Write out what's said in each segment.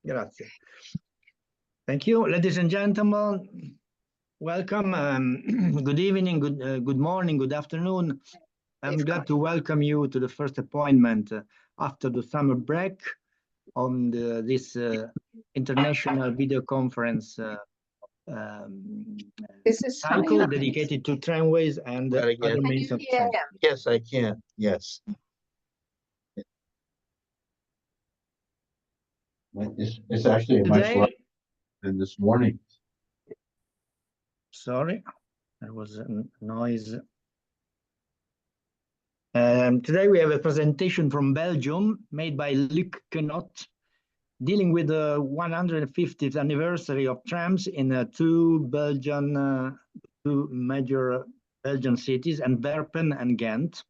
Grazie. Thank you, ladies and gentlemen. Welcome. Good evening, good morning, good afternoon. I'm glad to welcome you to the first appointment after the summer break on this international video conference cycle dedicated to tramways and other means of transport. Yes, I can. Yes. It's actually a much larger than this morning. Sorry, there was a noise. Today we have a presentation from Belgium made by Luc Koenot, dealing with the 150th anniversary of trams in two major Belgian cities, Antwerpen and Ghent.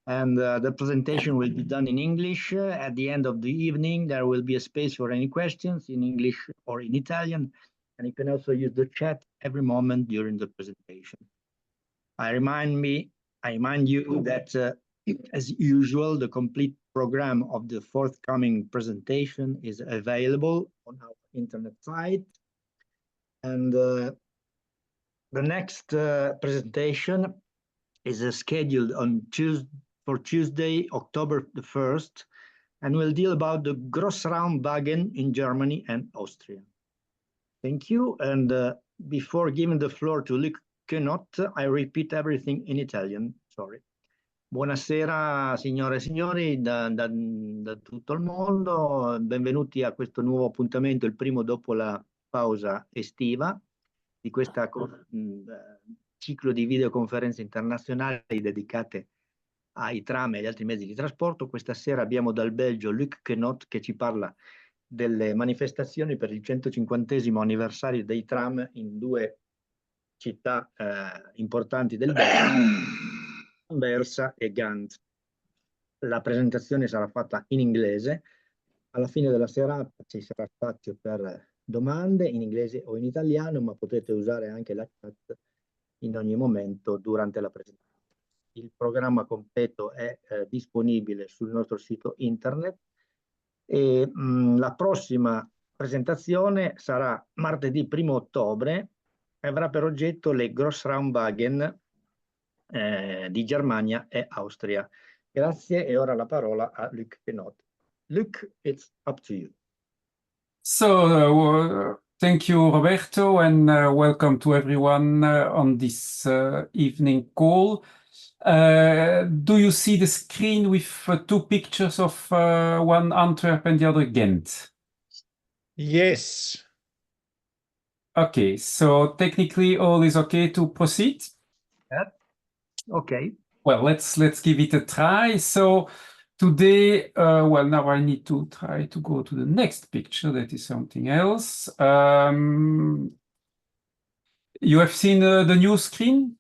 And the presentation will be done in English. At the end of the evening, there will be a space for any questions in English or in Italian. And you can also use the chat every moment during the presentation. I remind you that, as usual, the complete program of the forthcoming presentation is available on our internet site. And the next presentation is scheduled on Tuesday, October the 1st, and will deal about the Grossraumwagen in Germany and Austria. Thank you. And before giving the floor to Luc Koenot, I repeat everything in Italian. Sorry. Buonasera signore e signori da tutto il mondo, benvenuti a questo nuovo appuntamento, il primo dopo la pausa estiva di questo ciclo di videoconferenze internazionali dedicate ai tram e agli altri mezzi di trasporto. Questa sera abbiamo dal Belgio Luc Koenot che ci parla delle manifestazioni per il 150° anniversario dei tram in due città importanti del Belgio, Anversa e Gand. La presentazione sarà fatta in inglese. Alla fine della serata ci sarà spazio per domande in inglese o in italiano, ma potete usare anche la chat in ogni momento durante la presentazione. Il programma completo è disponibile sul nostro sito internet e la prossima presentazione sarà martedì 1° ottobre e avrà per oggetto le Grossraumwagen di Germania e Austria. Grazie e ora la parola a Luc Koenot. Luc, it's up to you. So thank you, Roberto, and welcome to everyone on this evening call. Do you see the screen with two pictures of one Antwerp and the other Ghent? Yes. Okay, so technically all is okay to proceed? Yeah. Okay. Well, let's give it a try. So today, well, now I need to try to go to the next picture. That is something else. You have seen the new screen?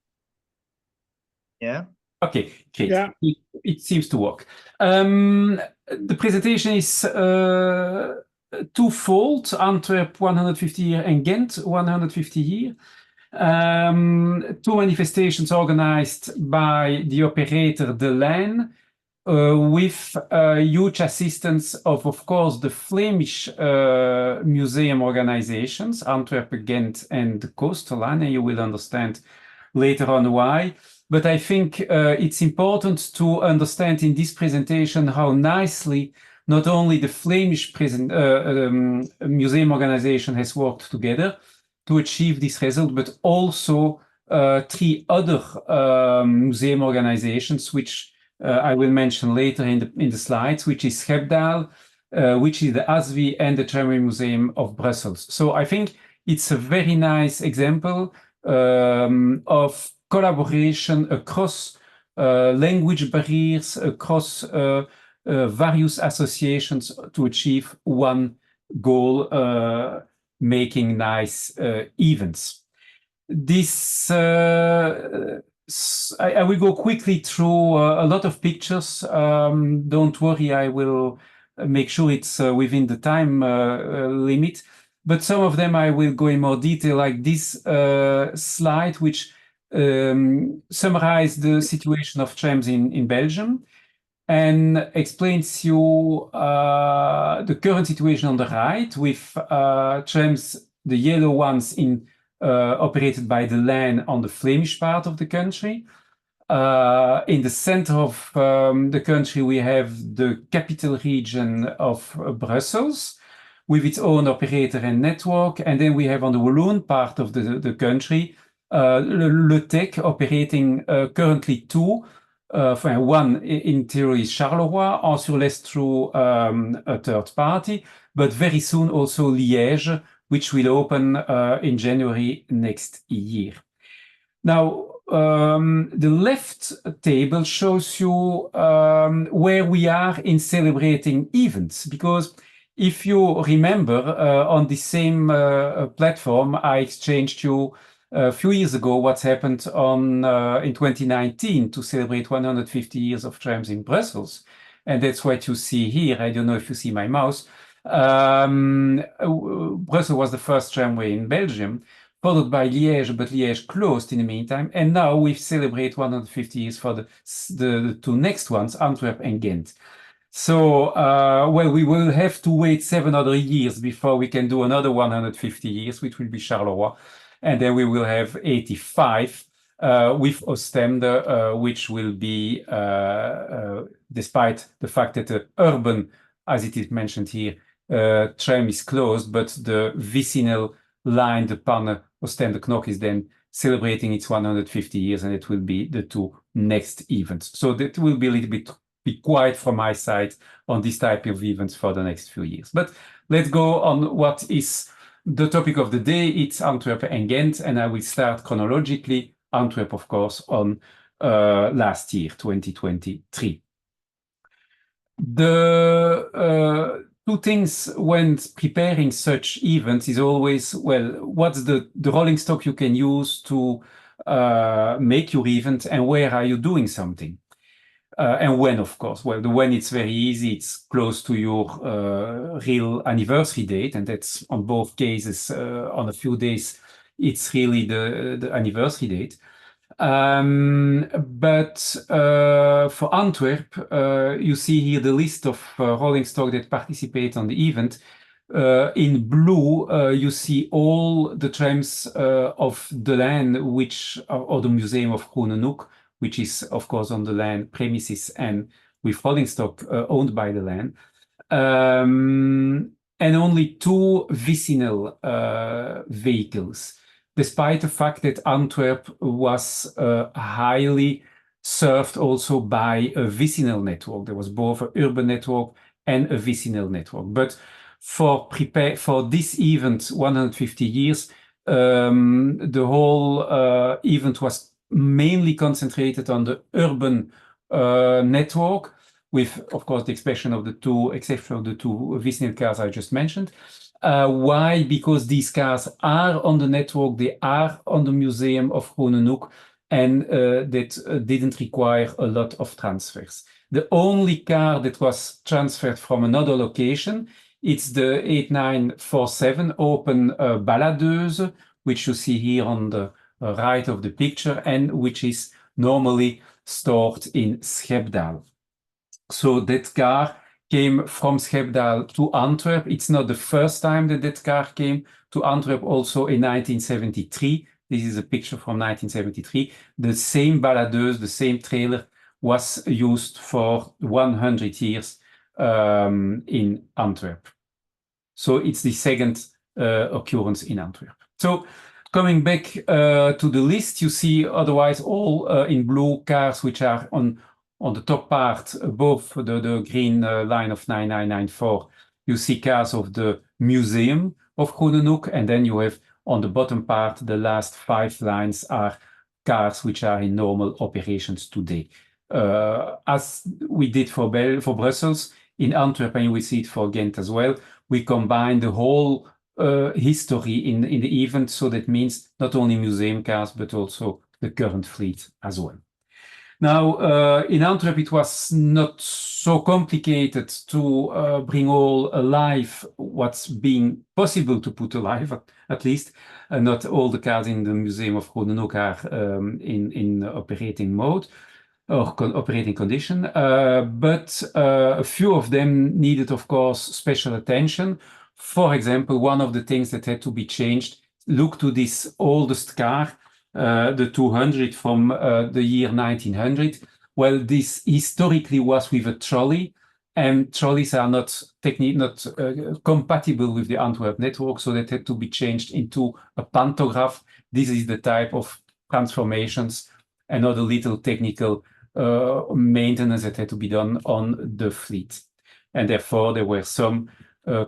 Yeah. Okay, great. Yeah. It seems to work. The presentation is twofold: Antwerp 150 year and Ghent 150 year. Two manifestations organized by the operator De Lijn, with huge assistance of course, the Flemish museum organizations, Antwerp, Ghent, and the Coastal Line, and you will understand later on why. But I think it's important to understand in this presentation how nicely not only the Flemish museum organization has worked together to achieve this result, but also three other museum organizations, which I will mention later in the slides, which is Schepdaal, which is the ASVI, and the Tramway Museum of Brussels. So I think it's a very nice example of collaboration across language barriers, across various associations to achieve one goal, making nice events. This I will go quickly through a lot of pictures. Don't worry, I will make sure it's within the time limit. But some of them I will go in more detail, like this slide, which summarizes the situation of trams in Belgium. and explains you the current situation on the right with trams, the yellow ones operated by the line on the Flemish part of the country. In the center of the country, we have the capital region of Brussels with its own operator and network. And then we have on the Walloon part of the country, Le Tech operating currently two. One in theory is Charleroi, Anse-sur-Lesse through a third party, but very soon also Liège, which will open in January next year. Now, the left table shows you where we are in celebrating events, because if you remember, on the same platform, I exchanged you a few years ago what's happened in 2019 to celebrate 150 years of trams in Brussels. And that's what you see here. I don't know if you see my mouse. Brussels was the first tramway in Belgium, followed by Liège, but Liège closed in the meantime. And now we celebrate 150 years for the two next ones, Antwerp and Ghent. So, well, we will have to wait 7 other years before we can do another 150 years, which will be Charleroi. And then we will have 85 with Ostende, which will be, despite the fact that the urban, as it is mentioned here, tram is closed, but the vicinal line, the Panne Ostende Knok, is then celebrating its 150 years, and it will be the two next events. So that will be a little bit be quiet from my side on this type of events for the next few years. But let's go on what is the topic of the day. It's Antwerp and Ghent, and I will start chronologically. Antwerp, of course, on last year, 2023. The two things when preparing such events is always, well, what's the rolling stock you can use to make your event, and where are you doing something? And when, of course. Well, the when, it's very easy. It's close to your real anniversary date, and that's on both cases. On a few days, it's really the anniversary date. But for Antwerp, you see here the list of rolling stock that participate on the event. In blue, you see all the trams of the land, or the Museum of Koenot, which is, of course, on the land premises and with rolling stock owned by the land. And only 2 vicinal vehicles, despite the fact that Antwerp was highly served also by a vicinal network. There was both an urban network and a vicinal network. But for this event, 150 years, the whole event was mainly concentrated on the urban network, with, of course, the exception of the two vicinal cars I just mentioned. Why? Because these cars are on the network, they are on the Museum of Koenot, and that didn't require a lot of transfers. The only car that was transferred from another location, it's the 8947 open balladeuse, which you see here on the right of the picture, and which is normally stored in Schepdaal. So that car came from Schepdaal to Antwerp. It's not the first time that car came to Antwerp. Also in 1973, this is a picture from 1973, the same balladeuse, the same trailer was used for 100 years in Antwerp. So it's the second occurrence in Antwerp. So coming back to the list, you see otherwise all in blue cars which are on the top part, above the green line of 9994. You see cars of the Museum of Koenot, and then you have on the bottom part, the last 5 lines are cars which are in normal operations today. As we did for Brussels, in Antwerp, and you will see it for Ghent as well, we combine the whole history in the event, so that means not only museum cars, but also the current fleet as well. Now, in Antwerp, it was not so complicated to bring all alive what's being possible to put alive, at least. Not all the cars in the Museum of Koenot are in operating mode. or operating condition, but a few of them needed, of course, special attention. For example, one of the things that had to be changed, look to this oldest car, the 200 from the year 1900. Well, this historically was with a trolley, and trolleys are not compatible with the Antwerp network, so that had to be changed into a pantograph. This is the type of transformations and other little technical maintenance that had to be done on the fleet. And therefore, there were some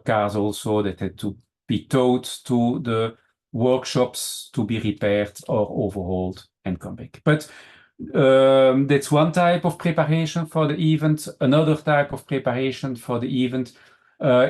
cars also that had to be towed to the workshops to be repaired or overhauled and come back. But that's one type of preparation for the event. Another type of preparation for the event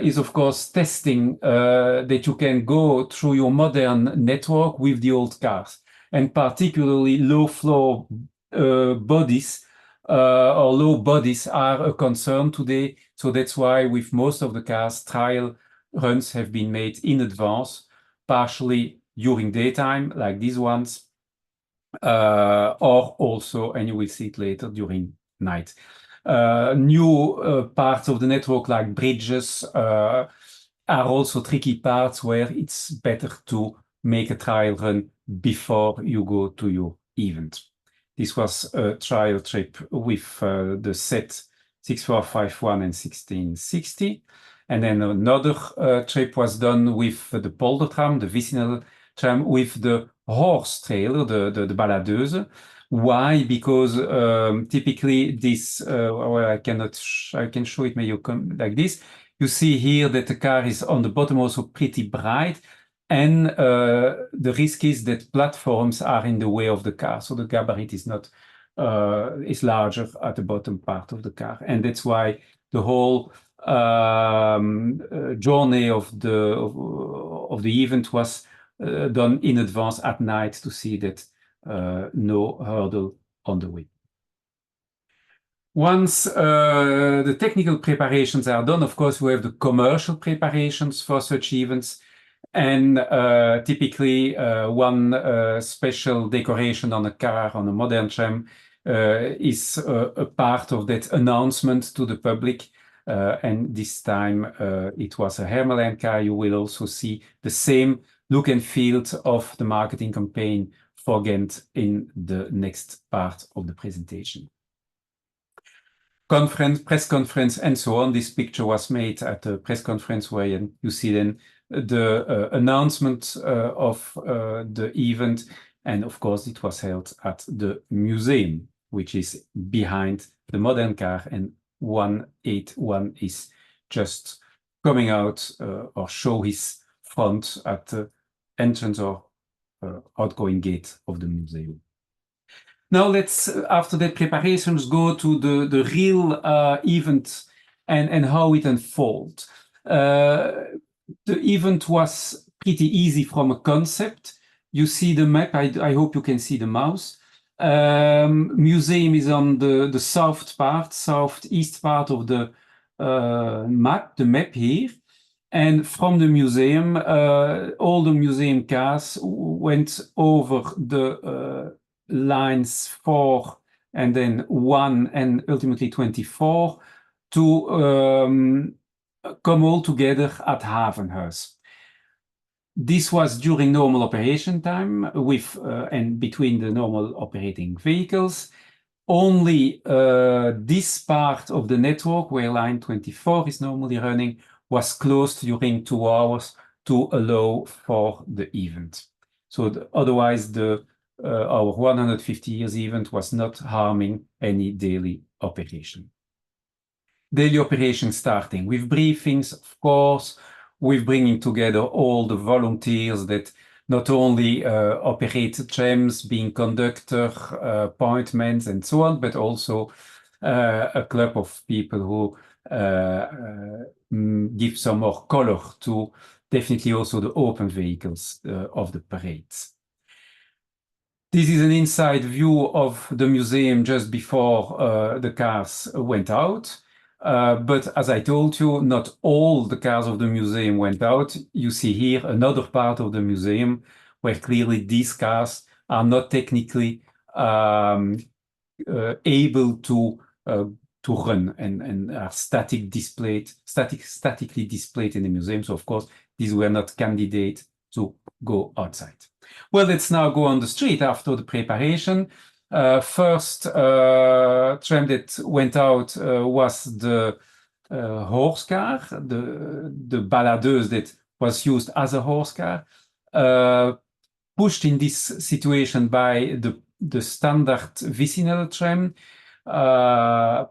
is, of course, testing that you can go through your modern network with the old cars, and particularly low flow bodies or low bodies are a concern today. So that's why with most of the cars, trial runs have been made in advance, partially during daytime, like these ones, or also, and you will see it later, during night. New parts of the network, like bridges, are also tricky parts where it's better to make a trial run before you go to your event. This was a trial trip with the set 6451 and 1660. And then another trip was done with the polder tram, the vicinal tram, with the horse trailer, the baladeuse. Why? Because typically this, well, I can show it, maybe you come like this. You see here that the car is on the bottom also pretty bright. And the risk is that platforms are in the way of the car. So the gabarit is not, is larger at the bottom part of the car. And that's why the whole journey of the event was done in advance at night to see that no hurdle on the way. Once the technical preparations are done, of course, we have the commercial preparations for such events. And typically one special decoration on a car, on a modern tram, is a part of that announcement to the public. And this time it was a Hermelijn car. You will also see the same look and feel of the marketing campaign for Gand in the next part of the presentation. Conference, press conference, and so on. This picture was made at a press conference where you see then the announcement of the event. And of course, it was held at the museum, which is behind the modern car, and 181 is just coming out or show his front at the entrance or outgoing gate of the museum. Now let's, after that preparations, go to the real event and how it unfolds. The event was pretty easy from a concept. You see the map, I hope you can see the mouse. Museum is on the southeast part of the map here. And from the museum, all the museum cars went over the lines 4 and then 1 and ultimately 24 to come all together at Havenhuis. This was during normal operation time with and between the normal operating vehicles. Only this part of the network where line 24 is normally running was closed during 2 hours to allow for the event. So otherwise our 150 years event was not harming any daily operation. Daily operation starting with briefings, of course, with bringing together all the volunteers that not only operate trams, being conductor, pointmen, and so on, but also a club of people who give some more color to definitely also the open vehicles of the parades. This is an inside view of the museum just before the cars went out. But as I told you, not all the cars of the museum went out. You see here another part of the museum where clearly these cars are not technically able to run and are statically displayed in the museum. So of course, these were not candidates to go outside. Well, let's now go on the street after the preparation. First tram that went out was the horse car, the baladeuse that was used as a horse car, pushed in this situation by the standard vicinal tram,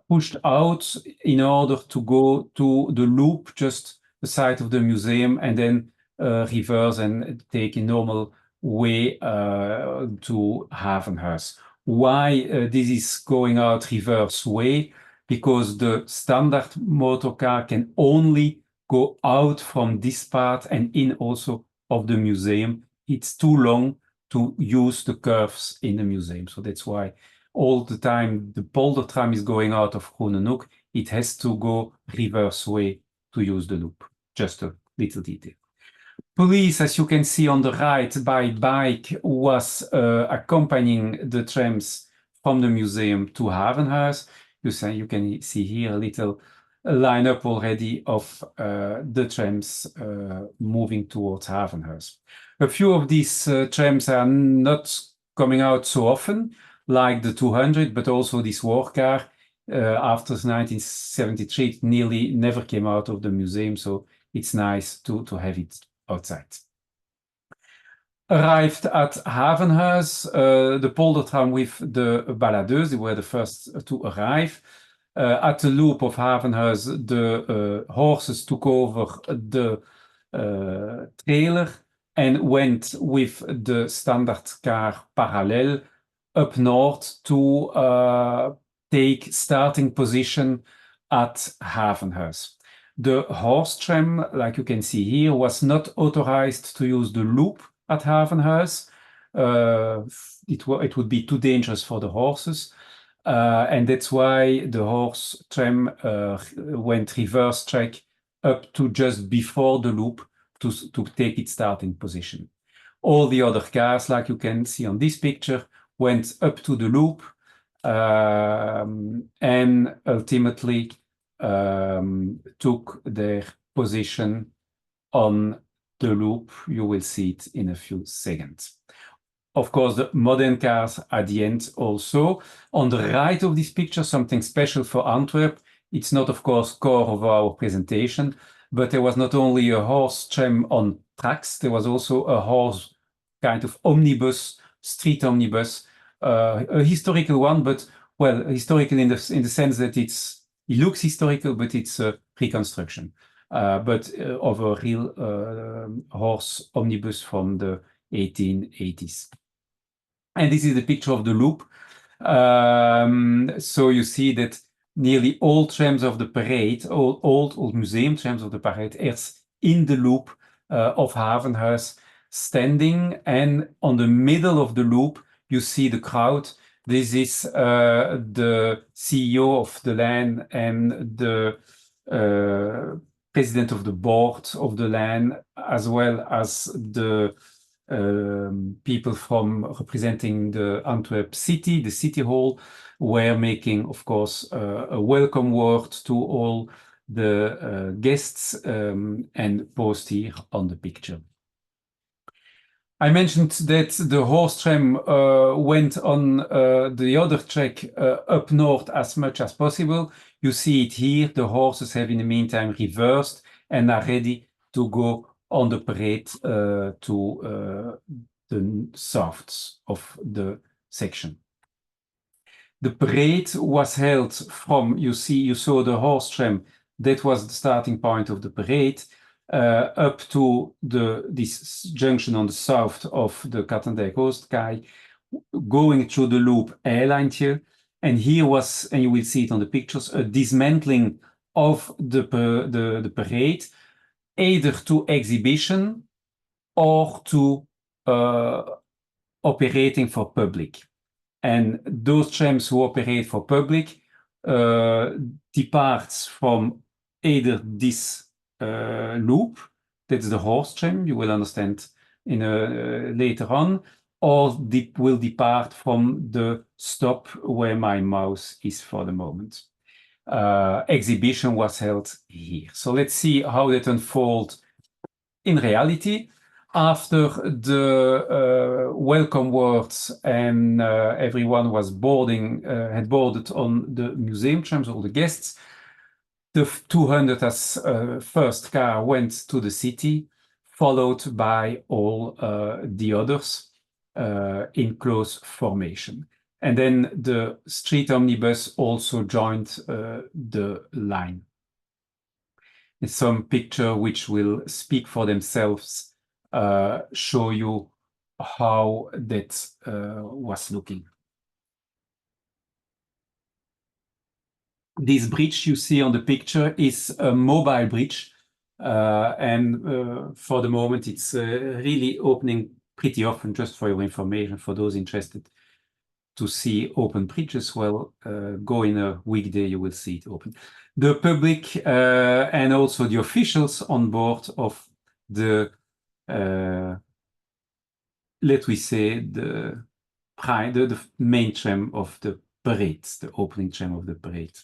pushed out in order to go to the loop just the side of the museum and then reverse and take a normal way to Havenhuis. Why this is going out reverse way? Because the standard motor car can only go out from this part and in also of the museum. It's too long to use the curves in the museum. So that's why all the time the polder tram is going out of Groenenhoek. It has to go reverse way to use the loop. Just a little detail. Police, as you can see on the right, by bike was accompanying the trams from the museum to Havenhuis. You can see here a little lineup already of the trams moving towards Havenhuis. A few of these trams are not coming out so often, like the 200, but also this war car. After 1973, it nearly never came out of the museum, so it's nice to have it outside. Arrived at Havenhuis, the polder tram with the baladeuse, they were the first to arrive. At the loop of Havenhuis, the horses took over the trailer and went with the standard car parallel up north to take starting position at Havenhuis. The horse tram, like you can see here, was not authorized to use the loop at Havenhuis. It would be too dangerous for the horses. And that's why the horse tram went reverse track up to just before the loop to take its starting position. All the other cars, like you can see on this picture, went up to the loop and ultimately took their position on the loop. You will see it in a few seconds. Of course, the modern cars at the end also. On the right of this picture, something special for Antwerp. It's not, of course, core of our presentation, but there was not only a horse tram on tracks, there was also a horse kind of omnibus, street omnibus, a historical one, but well, historical in the sense that it looks historical, but it's a reconstruction, but of a real horse omnibus from the 1880s. And this is the picture of the loop. So you see that nearly all trams of the parade, all old museum trams of the parade, are in the loop of Havenhuis standing, and on the middle of the loop you see the crowd. This is the CEO of the land and the president of the board of the land, as well as the people from representing the Antwerp city, the city hall, were making, of course, a welcome word to all the guests and post here on the picture. I mentioned that the horse tram went on the other track up north as much as possible. You see it here. The horses have in the meantime reversed and are ready to go on the parade to the south of the section. The parade was held from, you saw the horse tram, that was the starting point of the parade, up to this junction on the south of the Katendijk Oostkade, going through the loop Eilandje. And here was, and you will see it on the pictures, a dismantling of the parade, either to exhibition or to operating for public. And those trams who operate for public departs from either this loop, that's the horse tram, you will understand in later on, or will depart from the stop where my mouse is for the moment. Exhibition was held here. So let's see how that unfolds in reality. After the welcome words and everyone was had boarded on the museum trams, all the guests, the 200 as first car went to the city, followed by all the others in close formation. And then the street omnibus also joined the line. Some picture which will speak for themselves show you how that was looking. This bridge you see on the picture is a mobile bridge, and for the moment it's really opening pretty often. Just for your information, for those interested to see open bridges, well, go in a weekday, you will see it open. The public and also the officials on board of the, let we say, the main tram of the parade, the opening tram of the parade.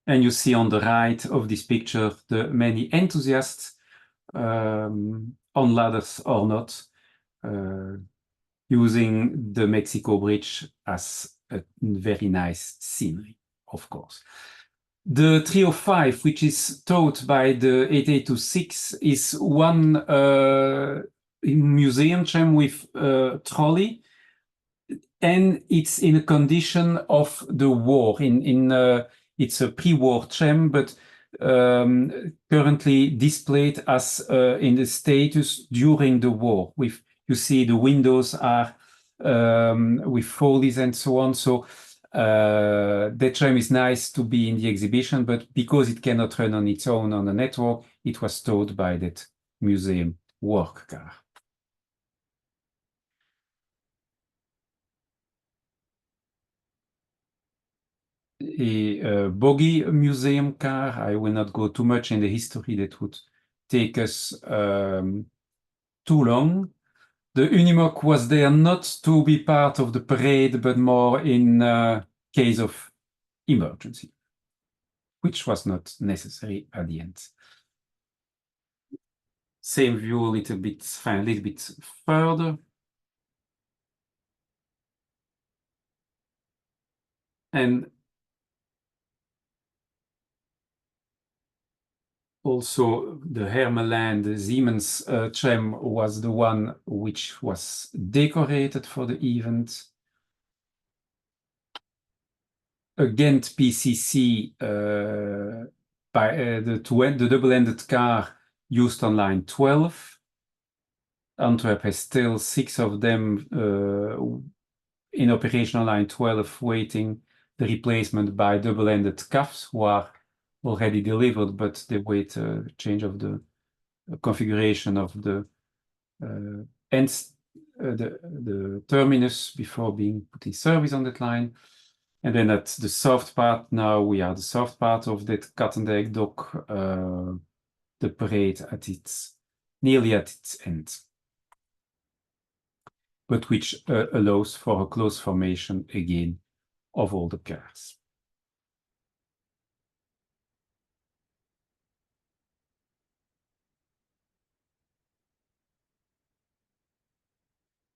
And you see on the right of this picture the many enthusiasts, on ladders or not, using the Mexico Bridge as a very nice scenery, of course. The 305, which is towed by the 8826, is one museum tram with a trolley, and it's in a condition of the war. It's a pre-war tram, but currently displayed as in the status during the war. You see the windows are with folies and so on. So that tram is nice to be in the exhibition, but because it cannot run on its own on the network, it was towed by that museum work car. A bogey museum car. I will not go too much in the history, that would take us too long. The Unimog was there not to be part of the parade, but more in case of emergency, which was not necessary at the end. Same view, a little bit further. And also the Hermelijn, the Siemens tram was the one which was decorated for the event. A Gand PCC by the double-ended car used on line 12. Antwerp has still 6 of them in operation on line 12, waiting the replacement by double-ended CAFs, who are already delivered, but they wait change of the configuration of the ends, the terminus before being put in service on that line. And then at the soft part, now we are the soft part of that Katendijk dock, the parade nearly at its end, but which allows for a close formation again of all the cars.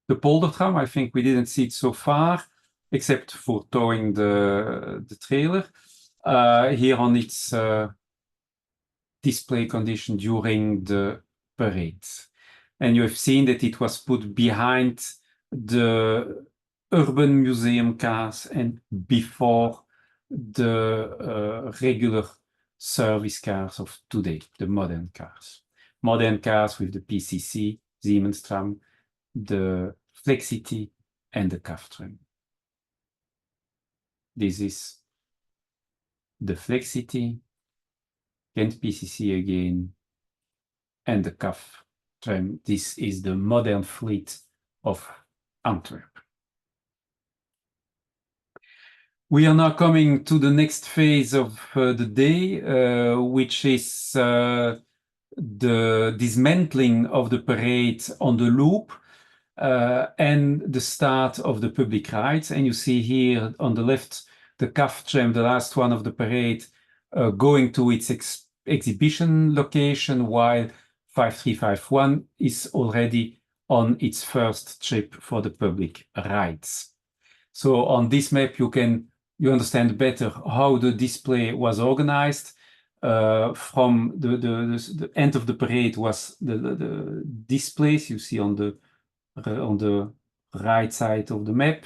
The polder tram, I think we didn't see it so far, except for towing the trailer. Here on its display condition during the parade. And you have seen that it was put behind the urban museum cars and before the regular service cars of today, the modern cars. Modern cars with the PCC, Siemens tram, the Flexity and the CAF tram. This is the Flexity, Gand PCC again, and the CAF tram. This is the modern fleet of Antwerp. We are now coming to the next phase of the day, which is the dismantling of the parade on the loop and the start of the public rides. And you see here on the left, the CAF tram, the last one of the parade, going to its exhibition location, while 5351 is already on its first trip for the public rides. So on this map, you understand better how the display was organized. From the end of the parade was the displays you see on the right side of the map,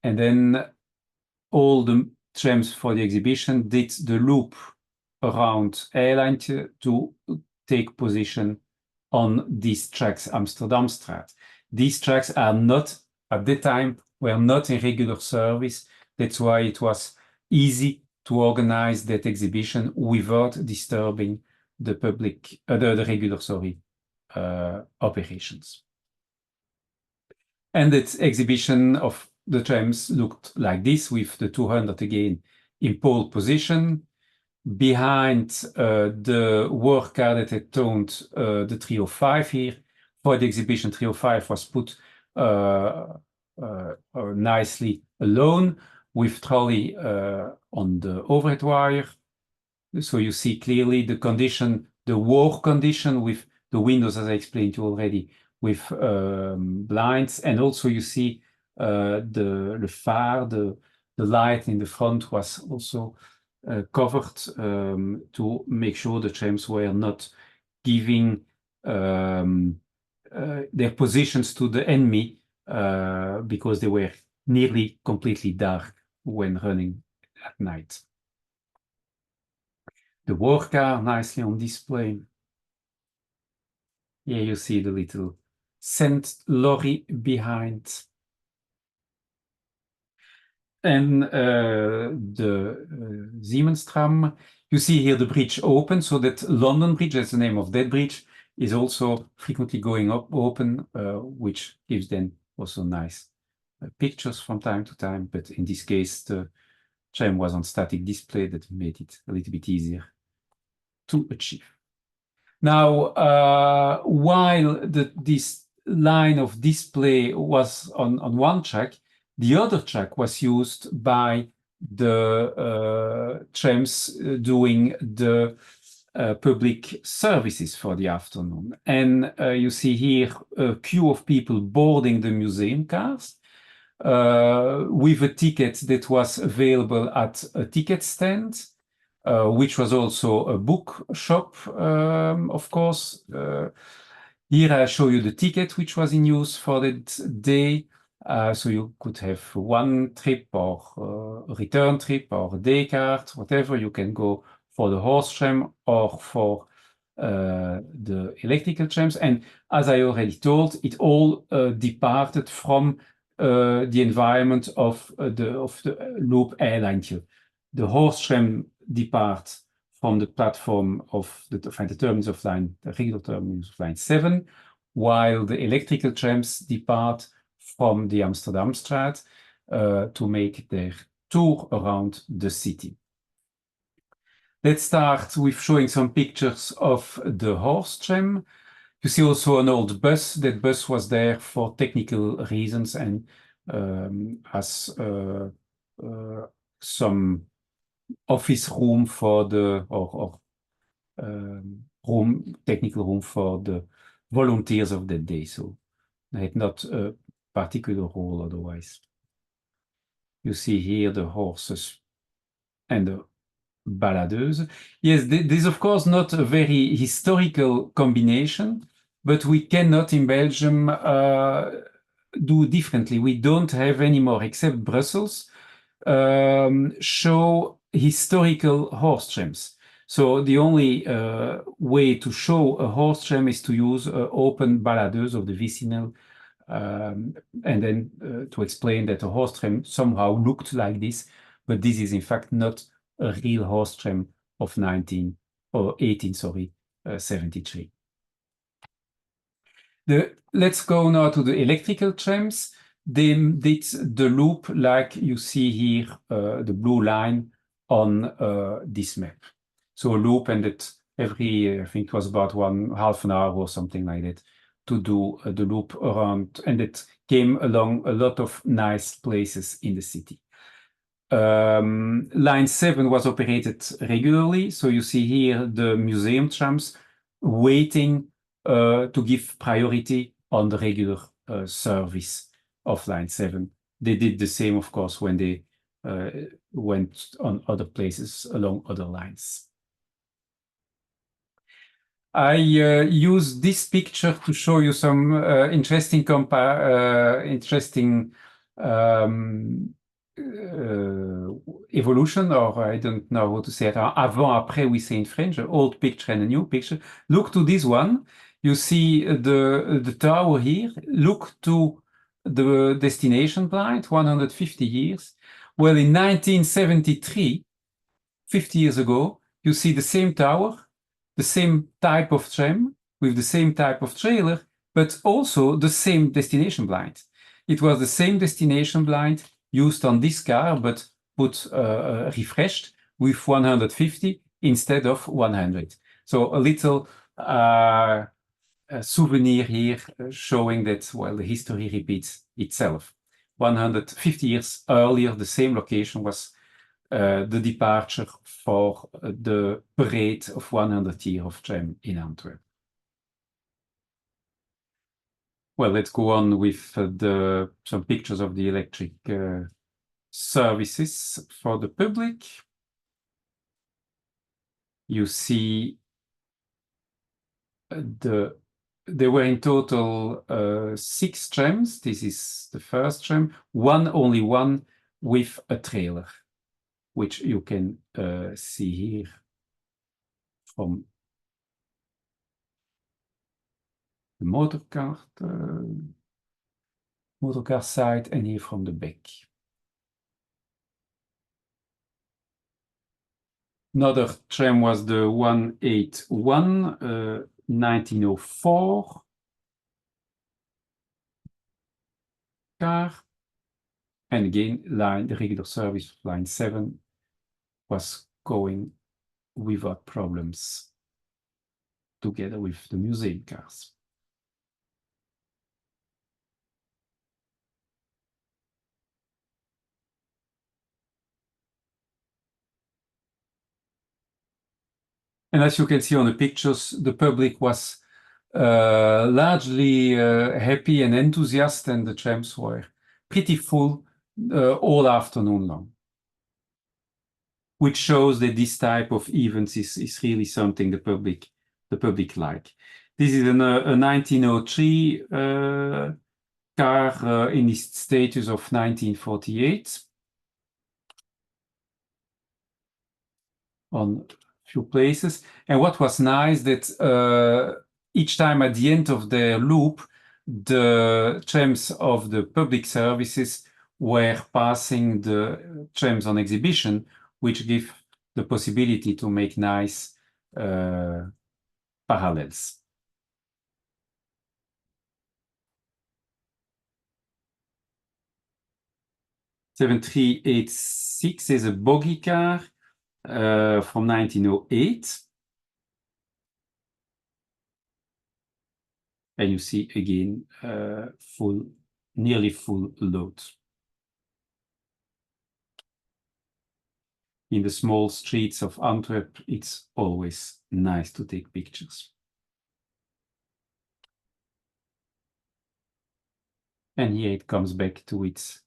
and then all the trams for the exhibition did the loop around Eilandje to take position on these tracks, Amsterdamstraat. These tracks are not, at the time, were not in regular service. That's why it was easy to organize that exhibition without disturbing the public, the regular, operations. And that exhibition of the trams looked like this, with the 200 again in pole position. Behind the work car that had toned the 305 here. For the exhibition, 305 was put nicely alone, with trolley on the overhead wire. So you see clearly the condition, the war condition with the windows, as I explained to you already, with blinds. And also you see the phare, the light in the front was also covered to make sure the trams were not giving their positions to the enemy because they were nearly completely dark when running at night. The war car nicely on display. Here you see the little scent lorry behind. And the Siemens tram, you see here the bridge open, so that London Bridge, that's the name of that bridge, is also frequently going up open, which gives then also nice pictures from time to time. But in this case, the tram was on static display that made it a little bit easier to achieve. Now, while this line of display was on one track, the other track was used by the trams doing the public services for the afternoon. And you see here a queue of people boarding the museum cars with a ticket that was available at a ticket stand, which was also a book shop, of course. Here I show you the ticket which was in use for that day. So you could have one trip or a return trip or a day card, whatever. You can go for the horse tram or for the electrical trams. And as I already told, it all departed from the environment of the loop Eilandje. The horse tram depart from the platform of the terminus of line, the regular terminus of line 7, while the electrical trams depart from the Amsterdamstraat to make their tour around the city. Let's start with showing some pictures of the horse tram. You see also an old bus. That bus was there for technical reasons and as some office room for the technical room for the volunteers of that day. So they had not a particular role otherwise. You see here the horses and the baladeuse. Yes, this is of course not a very historical combination, but we cannot in Belgium do differently. We don't have anymore, except Brussels, show historical horse trams. So the only way to show a horse tram is to use open baladeuse of the vicinal, and then to explain that a horse tram somehow looked like this, but this is in fact not a real horse tram of 1873. Let's go now to the electrical trams. They did the loop like you see here, the blue line on this map. So a loop, and that every, I think it was about half an hour or something like that, to do the loop around, and it came along a lot of nice places in the city. Line 7 was operated regularly, so you see here the museum trams waiting to give priority on the regular service of line 7. They did the same, of course, when they went on other places along other lines. I use this picture to show you some interesting evolution, or I don't know how to say it. Avant, après, we say in French, an old picture and a new picture. Look to this one. You see the tower here. Look to the destination blind, 150 years. Well, in 1973, 50 years ago, you see the same tower, the same type of tram with the same type of trailer, but also the same destination blind. It was the same destination blind used on this car, but put refreshed with 150 instead of 100. So a little souvenir here showing that, well, the history repeats itself. 150 years earlier, the same location was the departure for the parade of 100 years of tram in Antwerp. Well, let's go on with some pictures of the electric services for the public. You see there were in total 6 trams. This is the first tram, only one with a trailer, which you can see here from the motorcar side, and here from the back. Another tram was the 181, 1904 car. And again, the regular service of line 7 was going without problems together with the museum cars. And as you can see on the pictures, the public was largely happy and enthusiastic, and the trams were pretty full all afternoon long, which shows that this type of events is really something the public like. This is a 1903 car in its status of 1948 on few places. And what was nice that each time at the end of their loop, the trams of the public services were passing the trams on exhibition, which give the possibility to make nice parallels. '7386 is a bogey car from 1908. And you see again nearly full load. In the small streets of Antwerp, it's always nice to take pictures. And here it comes back to its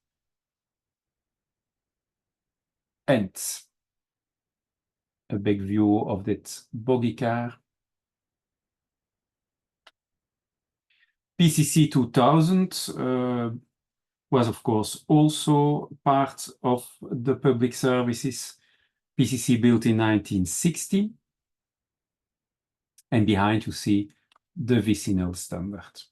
end. A big view of that bogey car. PCC 2000 was, of course, also part of the public services. PCC built in 1960. And behind you see the vicinal standard.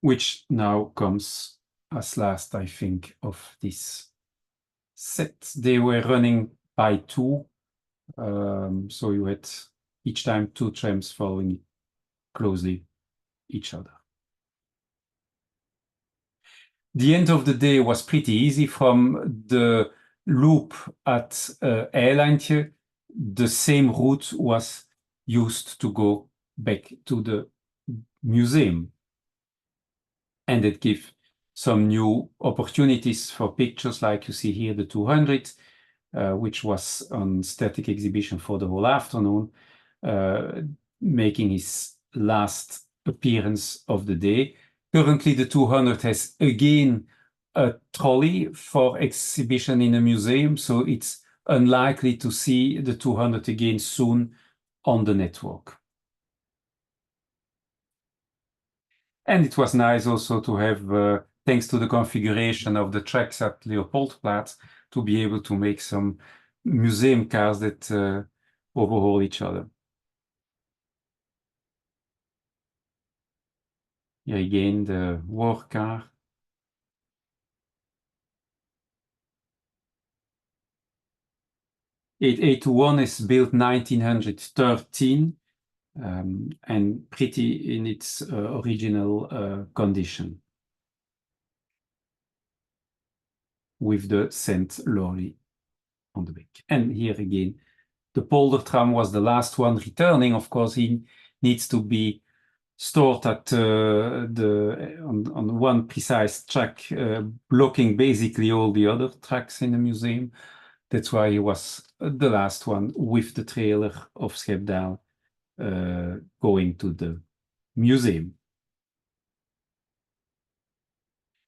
Which now comes as last, I think, of this set. They were running by 2 So you had each time 2 trams following closely each other. The end of the day was pretty easy. From the loop at Eilandje, the same route was used to go back to the museum. And it gave some new opportunities for pictures, like you see here, the 200, which was on static exhibition for the whole afternoon, making his last appearance of the day. Currently, the 200 has again a trolley for exhibition in a museum, so it's unlikely to see the 200 again soon on the network. And it was nice also to have, thanks to the configuration of the tracks at Leopoldplatz, to be able to make some museum cars that overhaul each other. Here again, the war car. 881 is built 1913 and pretty in its original condition, with the St. Lorry on the back. And here again, the polder tram was the last one returning. Of course, he needs to be stored at on one precise track, blocking basically all the other tracks in the museum. That's why he was the last one with the trailer of Schepdaal going to the museum.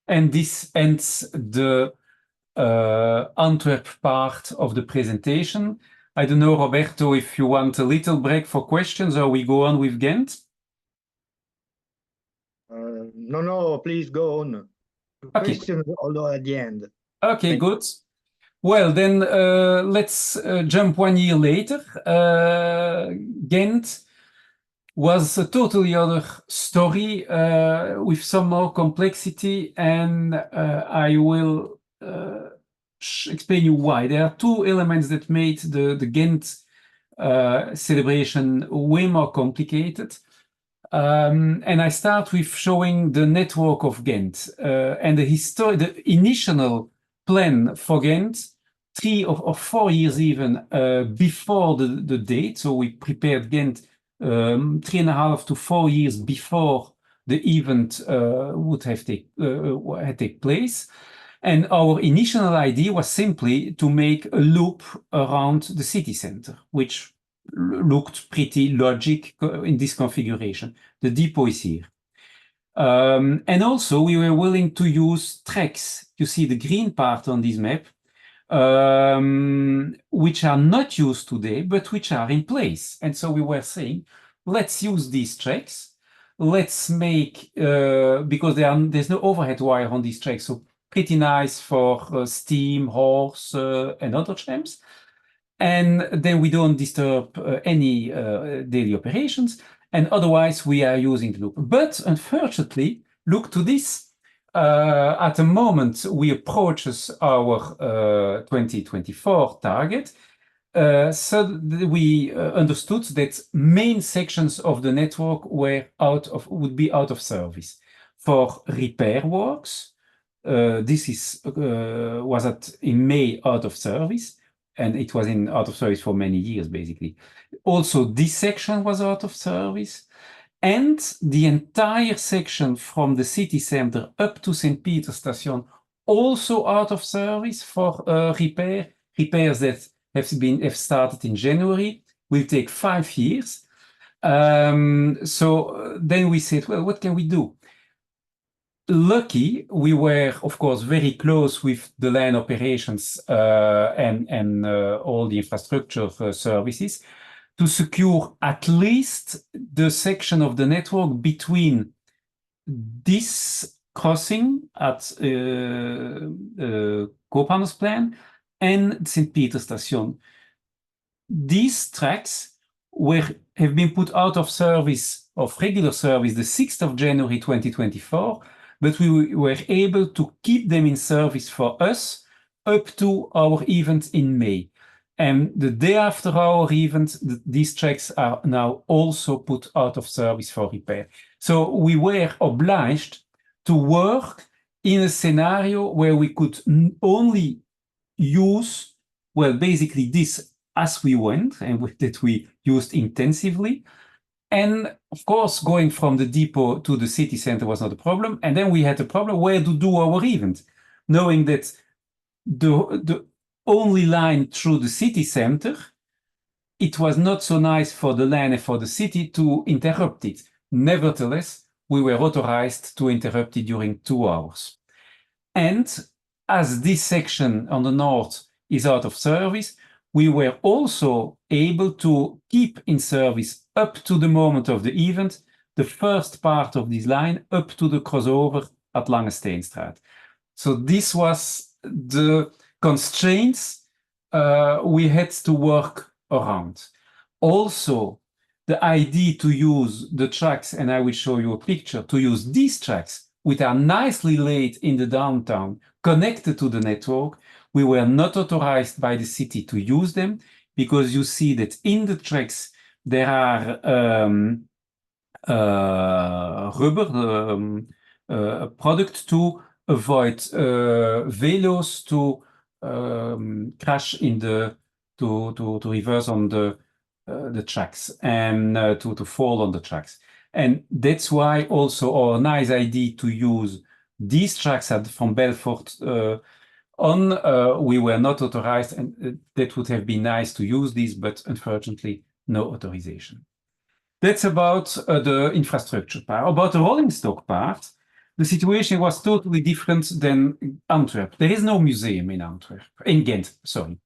And this ends the Antwerp part of the presentation. I don't know, Roberto, if you want a little break for questions, or we go on with Ghent? No, please go on. Okay. Questions, although at the end. Okay, good. Well, then let's jump 1 year later. Ghent was a totally other story with some more complexity, and I will explain you why. There are 2 elements that made the Ghent celebration way more complicated. And I start with showing the network of Ghent and the initial plan for Ghent 3 or 4 years even before the date. So we prepared Ghent 3.5 to 4 years before the event would have take place. And our initial idea was simply to make a loop around the city center, which looked pretty logic in this configuration. The depot is here. And also we were willing to use tracks. You see the green part on this map, which are not used today, but which are in place. And so we were saying, let's use these tracks. Let's make, because there's no overhead wire on these tracks, so pretty nice for steam, horse, and other trams. And then we don't disturb any daily operations. And otherwise, we are using the loop. But unfortunately, look to this. At the moment we approach our 2024 target, so we understood that main sections of the network would be out of service for repair works. This was in May out of service, and it was out of service for many years, basically. Also, this section was out of service, and the entire section from the city center up to St. Peter Station also out of service for repairs that have started in January, will take 5 years. So then we said, well, what can we do? Lucky, we were, of course, very close with the line operations and all the infrastructure services to secure at least the section of the network between this crossing at Koophannersplein and St. Peter Station. These tracks have been put out of service, of regular service, the 6th of January 2024, but we were able to keep them in service for us up to our event in May. And the day after our event, these tracks are now also put out of service for repair. So we were obliged to work in a scenario where we could only use, well, basically this as we went, and that we used intensively. And of course, going from the depot to the city center was not a problem. And then we had a problem where to do our event, knowing that the only line through the city center, it was not so nice for the land and for the city to interrupt it. Nevertheless, we were authorized to interrupt it during 2 hours. And as this section on the north is out of service, we were also able to keep in service up to the moment of the event, the first part of this line up to the crossover at Lange Steenstraat. So this was the constraints we had to work around. Also, the idea to use the tracks, and I will show you a picture, to use these tracks, which are nicely laid in the downtown, connected to the network. We were not authorized by the city to use them, because you see that in the tracks there are rubber product to avoid velos to crash in the to reverse on the tracks and to fall on the tracks. And that's why also our nice idea to use these tracks from Belfort on, we were not authorized, and that would have been nice to use these, but unfortunately no authorization. That's about the infrastructure part. About the rolling stock part, the situation was totally different than Antwerp. There is no museum in Antwerp, in Ghent, sorry.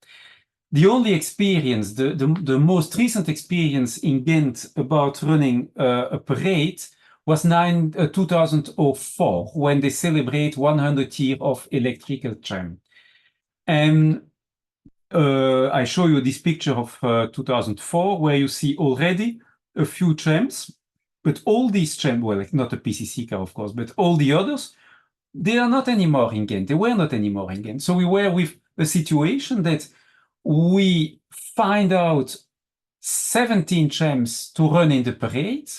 The only experience, the most recent experience in Ghent about running a parade was 2004, when they celebrate 100 years of electrical tram. And I show you this picture of 2004, where you see already a few trams, but all these trams, well, not a PCC car, of course, but all the others, they are not anymore in Ghent. They were not anymore in Ghent. So we were with a situation that we find out 17 trams to run in the parade,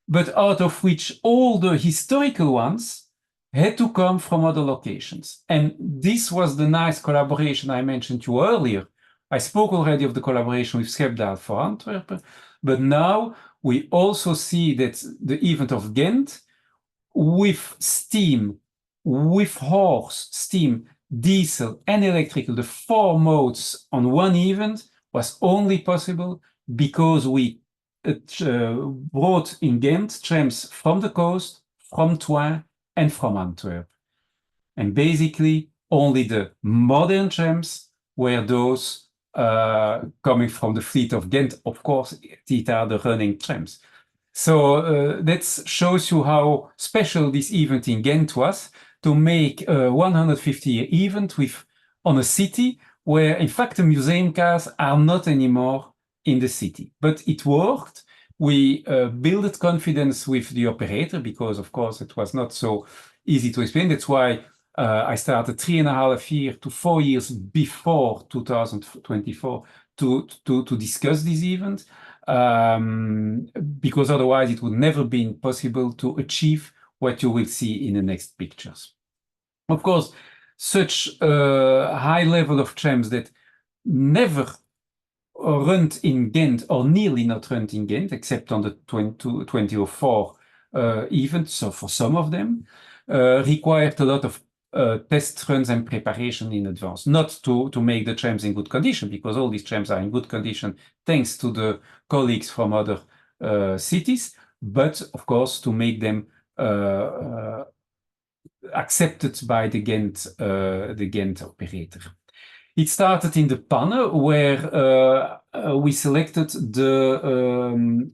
but out of which all the historical ones had to come from other locations. And this was the nice collaboration I mentioned to you earlier. I spoke already of the collaboration with Schepdaal for Antwerp, but now we also see that the event of Ghent, with steam, with horse, steam, diesel, and electrical, the 4 modes on one event, was only possible because we brought in Ghent trams from the coast, from Tram, and from Antwerp. And basically, only the modern trams were those coming from the fleet of Ghent. Of course, these are the running trams. So that shows you how special this event in Ghent was, to make a 150-year event on a city where, in fact, the museum cars are not anymore in the city. But it worked. We built confidence with the operator, because, of course, it was not so easy to explain. That's why I started 3.5 years to 4 years before 2024 to discuss this event, because otherwise it would never been possible to achieve what you will see in the next pictures. Of course, such a high level of trams that never run in Ghent, or nearly not run in Ghent, except on the 2004 event, so for some of them, required a lot of test runs and preparation in advance. Not to make the trams in good condition, because all these trams are in good condition thanks to the colleagues from other cities, but of course to make them accepted by the Ghent operator. It started in the Panne, where we selected the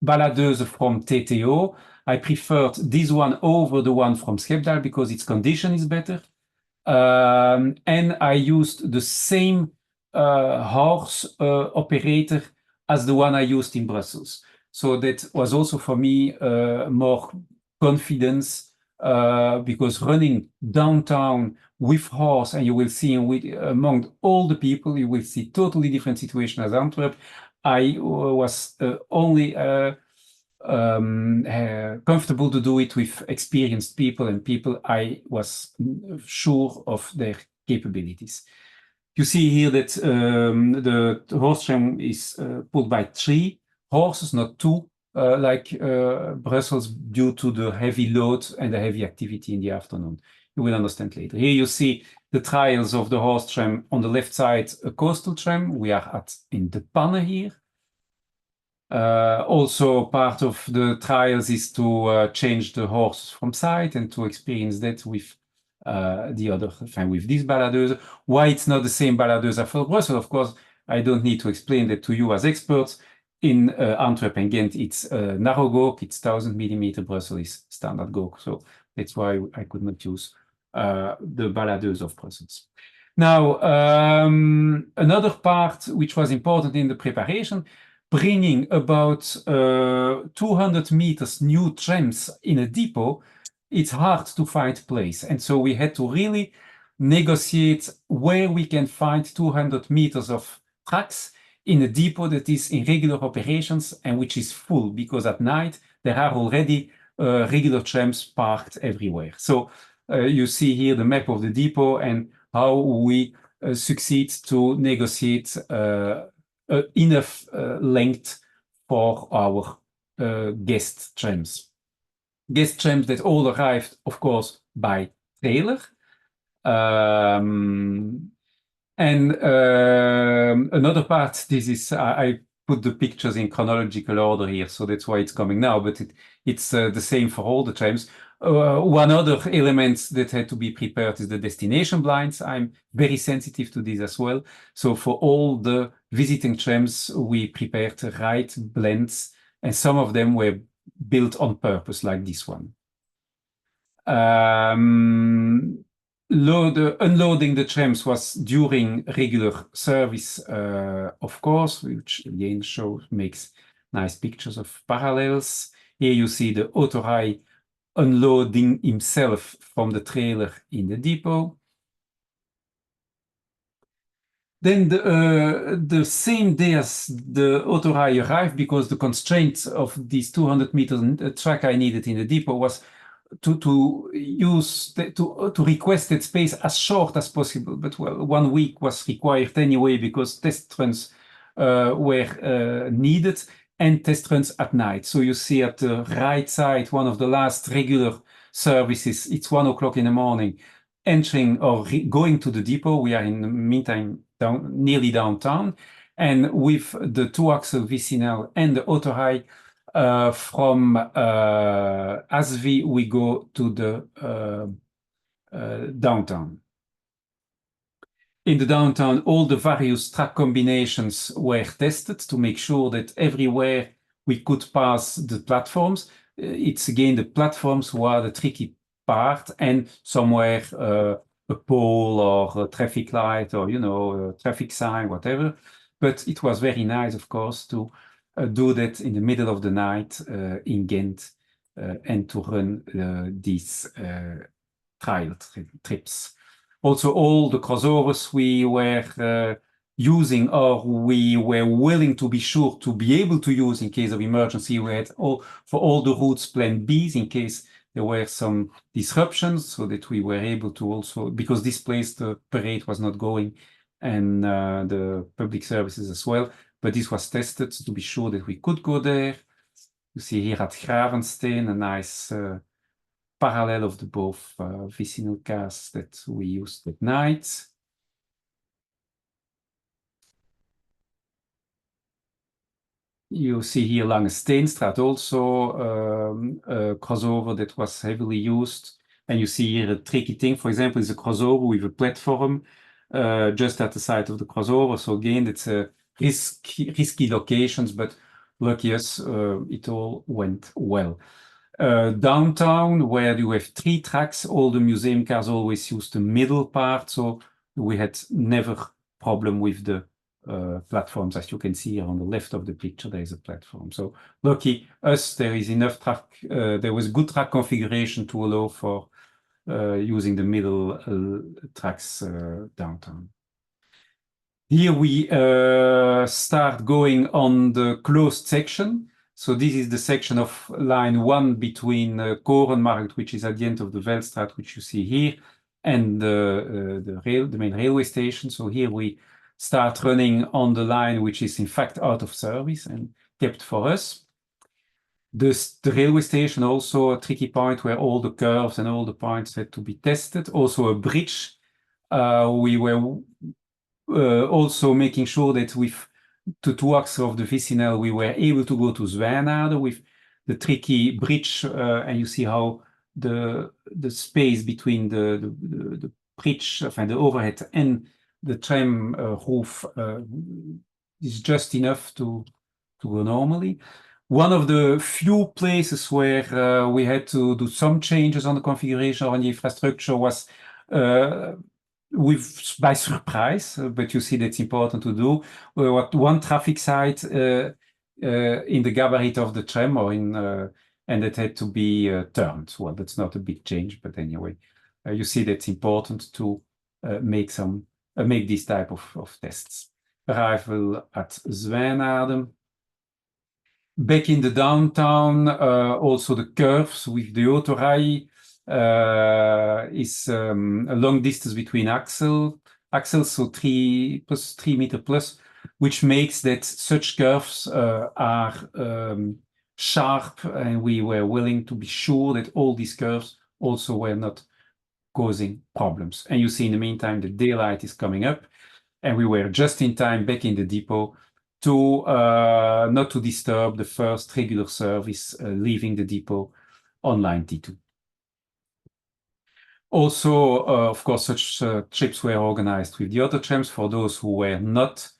baladeuse from TTO. I preferred this one over the one from Schepdaal because its condition is better. And I used the same horse operator as the one I used in Brussels. So that was also for me more confidence because running downtown with horse, and you will see among all the people, you will see totally different situation as Antwerp. I was only comfortable to do it with experienced people and people I was sure of their capabilities. You see here that the horse tram is pulled by 3 horses, not 2, like Brussels, due to the heavy load and the heavy activity in the afternoon. You will understand later. Here you see the trials of the horse tram. On the left side, a coastal tram. We are in the Panne here. Also, part of the trials is to change the horse from side and to experience that with with this baladeuse. Why it's not the same baladeuse as for Brussels, of course, I don't need to explain that to you as experts. In Antwerp and Ghent, it's narrow gauge, it's 1000 millimeter. Brussels is standard gauge, so that's why I could not use the baladeuse of Brussels. Now, another part which was important in the preparation, bringing about 200 meters new trams in a depot, it's hard to find place. And so we had to really negotiate where we can find 200 meters of tracks in a depot that is in regular operations and which is full, because at night there are already regular trams parked everywhere. So you see here the map of the depot and how we succeed to negotiate enough length for our guest trams. Guest trams that all arrived, of course, by trailer. Another part, this is, I put the pictures in chronological order here, so that's why it's coming now, but it's the same for all the trams. One other element that had to be prepared is the destination blinds. I'm very sensitive to this as well. So for all the visiting trams, we prepared right blends, and some of them were built on purpose, like this one. Unloading the trams was during regular service, of course, which again makes nice pictures of parallels. Here you see the autorij unloading himself from the trailer in the depot. Then the same day as the autorij arrived, because the constraint of these 200 meters track I needed in the depot was to request that space as short as possible. But well, 1 week was required anyway, because test runs were needed, and test runs at night. So you see at the right side, one of the last regular services, it's 1 o'clock in the morning, entering or going to the depot. We are in the meantime nearly downtown, and with the 2-axle Vicinal and the autorij, from Asvi we go to the downtown. In the downtown, all the various track combinations were tested to make sure that everywhere we could pass the platforms. It's again the platforms who are the tricky part, and somewhere a pole or a traffic light, or a traffic sign, whatever. But it was very nice, of course, to do that in the middle of the night in Ghent, and to run these trial trips. Also, all the crossovers we were using, or we were willing to be sure to be able to use in case of emergency. We had for all the routes plan Bs in case there were some disruptions, so that we were able to also, because this place the parade was not going, and the public services as well, but this was tested to be sure that we could go there. You see here at Gravensteen a nice parallel of the both vicinal cars that we used at night. You see here Lange Steenstraat also a crossover that was heavily used. And you see here a tricky thing, for example, is a crossover with a platform just at the side of the crossover. So again, it's a risky locations, but lucky us, it all went well. Downtown, where you have 3 tracks, all the museum cars always use the middle part, so we had never problem with the platforms. As you can see here on the left of the picture, there is a platform. So lucky us, there is enough track, there was good track configuration to allow for using the middle tracks downtown. Here we start going on the closed section. So this is the section of line 1 between Korenmarkt, which is at the end of the Veldstraat, which you see here, and the main railway station. So here we start running on the line, which is in fact out of service and kept for us. The railway station also a tricky point where all the curves and all the points had to be tested. Also a bridge. We were also making sure that with the 2 axes of the Vicinel, we were able to go to Zwijnaarden with the tricky bridge, and you see how the space between the bridge, the overhead, and the tram roof is just enough to go normally. One of the few places where we had to do some changes on the configuration or on the infrastructure was by surprise, but you see that's important to do. What one traffic site in the gabarit of the tram, or and it had to be turned. Well, that's not a big change, but anyway, you see that's important to make these type of tests. Arrival at Zwijnaarden. Back in the downtown, also the curves with the autorij is a long distance between axles, so 3 meter plus, which makes that such curves are sharp, and we were willing to be sure that all these curves also were not causing problems. And you see in the meantime the daylight is coming up, and we were just in time back in the depot to not to disturb the first regular service leaving the depot on line T2. Also, of course, such trips were organized with the other trams for those who were not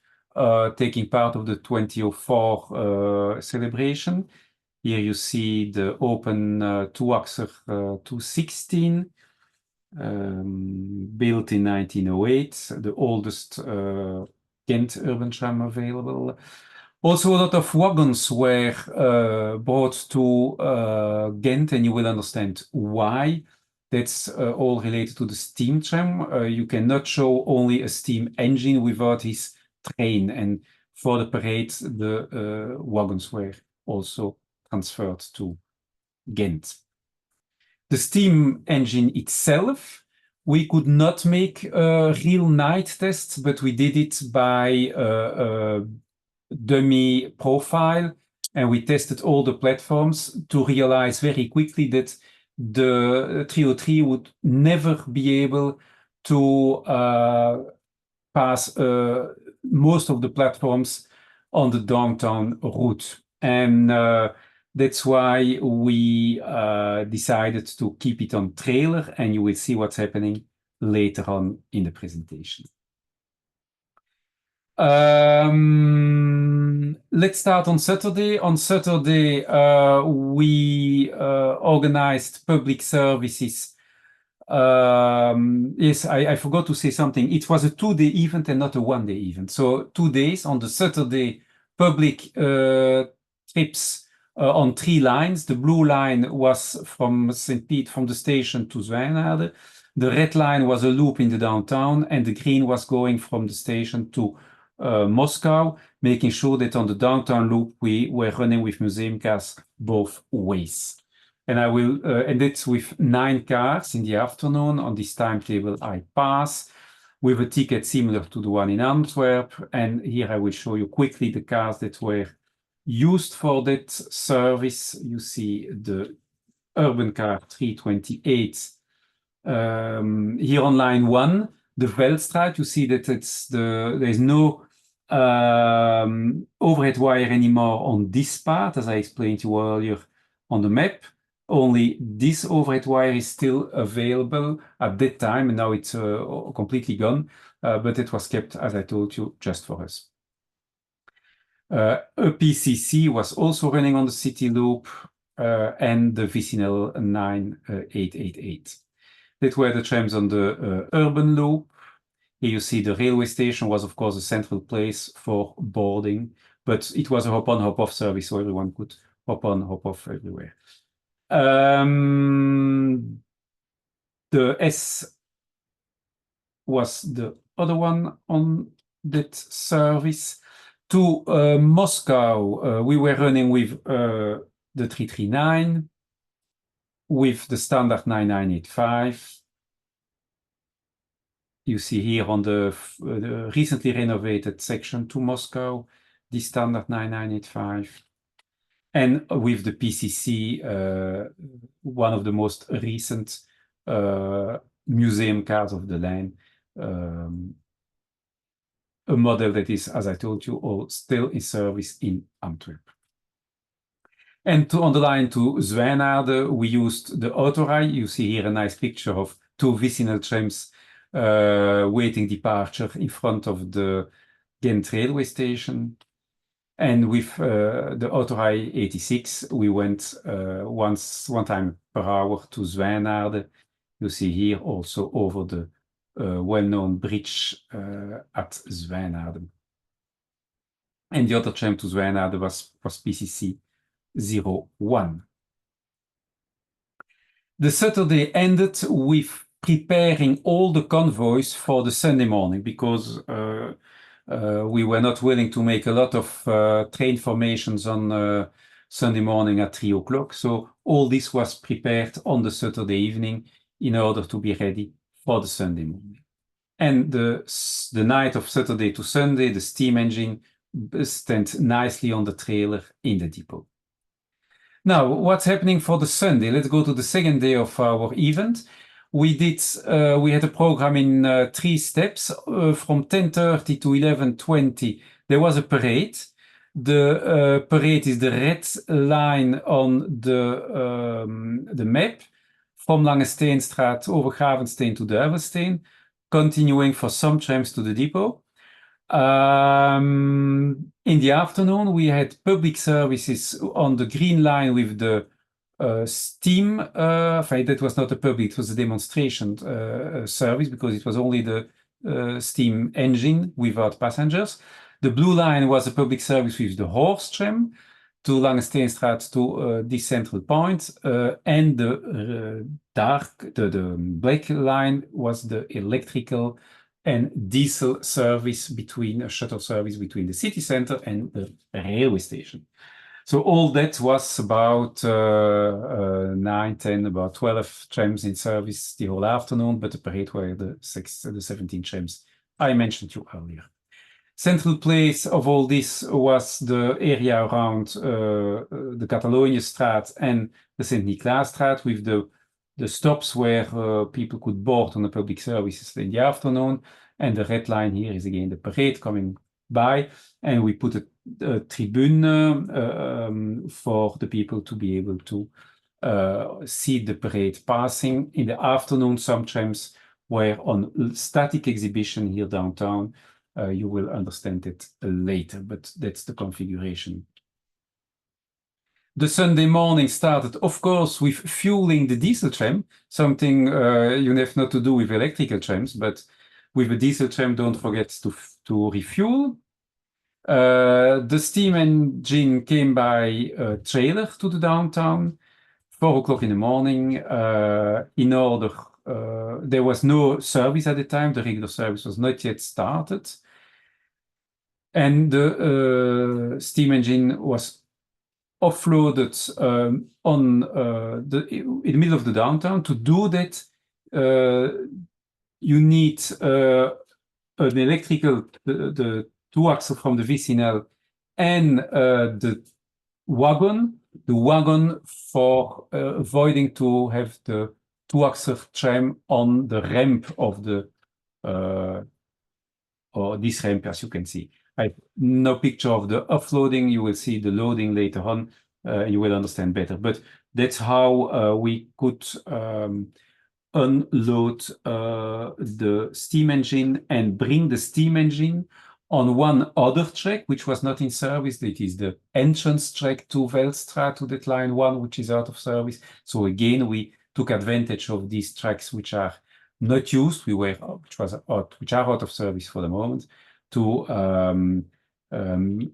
taking part of the 2004 celebration. Here you see the open 2-axer 216, built in 1908, the oldest Gand urban tram available. Also, a lot of wagons were brought to Ghent, and you will understand why. That's all related to the steam tram. You cannot show only a steam engine without his train, and for the parade, the wagons were also transferred to Ghent. The steam engine itself, we could not make real night tests, but we did it by dummy profile, and we tested all the platforms to realize very quickly that the 303 would never be able to pass most of the platforms on the downtown route. And that's why we decided to keep it on trailer, and you will see what's happening later on in the presentation. Let's start on Saturday. On Saturday, we organized public services. Yes, I forgot to say something. It was a 2-day event and not a 1-day event. So 2 days. On the Saturday, public trips on 3 lines. The blue line was from St. Pete, from the station to Zwijnaarden. The red line was a loop in the downtown, and the green was going from the station to Moscow, making sure that on the downtown loop we were running with museum cars both ways. And I will, and it's with 9 cars in the afternoon. On this timetable I pass with a ticket similar to the one in Antwerp. And here I will show you quickly the cars that were used for that service. You see the urban car 328 here on line 1. The Veldstraat, you see that there is no overhead wire anymore on this part, as I explained to you earlier on the map. Only this overhead wire is still available at that time, and now it's completely gone, but it was kept, as I told you, just for us. A PCC was also running on the city loop, and the Vicinel 9888. That were the trams on the urban loop. Here you see the railway station was, of course, a central place for boarding, but it was a hop-on, hop-off service, so everyone could hop on, hop off everywhere. The S was the other one on that service. To Moscow, we were running with the 339, with the standard 9985. You see here on the recently renovated section to Moscow, the standard 9985. And with the PCC, one of the most recent museum cars of the line, a model that is, as I told you, all still in service in Antwerp. And on the line to Zwijnaarden, we used the autorij. You see here a nice picture of two vicinal trams waiting departure in front of the Gand railway station. And with the autorij 86, we went one time per hour to Zwijnaarden. You see here also over the well-known bridge at Zwijnaarden. And the other tram to Zwijnaarden was PCC 01. The Saturday ended with preparing all the convoys for the Sunday morning, because we were not willing to make a lot of train formations on Sunday morning at 3 o'clock. So all this was prepared on the Saturday evening in order to be ready for the Sunday morning. And the night of Saturday to Sunday, the steam engine stand nicely on the trailer in the depot. Now, what's happening for the Sunday? Let's go to the second day of our event. We had a program in 3 steps. From 10:30 to 11:20, there was a parade. The parade is the red line on the map, from Langesteenstraat over Gravensteen to Duivelsteen, continuing for some trams to the depot. In the afternoon, we had public services on the green line with the steam. That was not a public, it was a demonstration service, because it was only the steam engine without passengers. The blue line was a public service with the horse tram to Langesteenstraat to this central point, and the black line was the electrical and diesel service between a shuttle service between the city center and the railway station. So all that was about 9, 10, about 12 trams in service the whole afternoon, but the parade were the 17 trams I mentioned to you earlier. Central place of all this was the area around the Cataloniëstraat and the Sint-Niklaasstraat, with the stops where people could board on the public services in the afternoon. And the red line here is again the parade coming by, and we put a tribune for the people to be able to see the parade passing. In the afternoon, some trams were on static exhibition here downtown. You will understand it later, but that's the configuration. The Sunday morning started, of course, with fueling the diesel tram, something you have not to do with electrical trams, but with a diesel tram, don't forget to refuel. The steam engine came by trailer to the downtown, 4 o'clock in the morning, in order, there was no service at the time, the regular service was not yet started. And the steam engine was offloaded in the middle of the downtown. To do that, you need an electrical, the 2-axle from the vicinal, and the wagon for avoiding to have the 2-axle tram on the ramp of the or this ramp, as you can see. I have no picture of the offloading. You will see the loading later on, and you will understand better. But that's how we could unload the steam engine and bring the steam engine on one other track, which was not in service. It is the entrance track to Velstraat, to that line 1, which is out of service. So again, we took advantage of these tracks, which are not used, which are out of service for the moment, to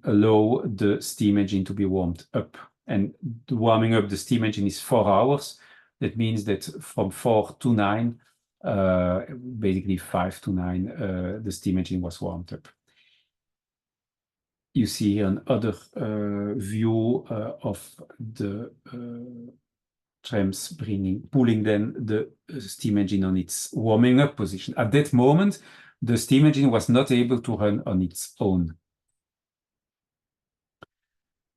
allow the steam engine to be warmed up. And warming up the steam engine is 4 hours. That means that from 4 to 9, basically 5 to 9, the steam engine was warmed up. You see here another view of the trams pulling then the steam engine on its warming up position. At that moment, the steam engine was not able to run on its own.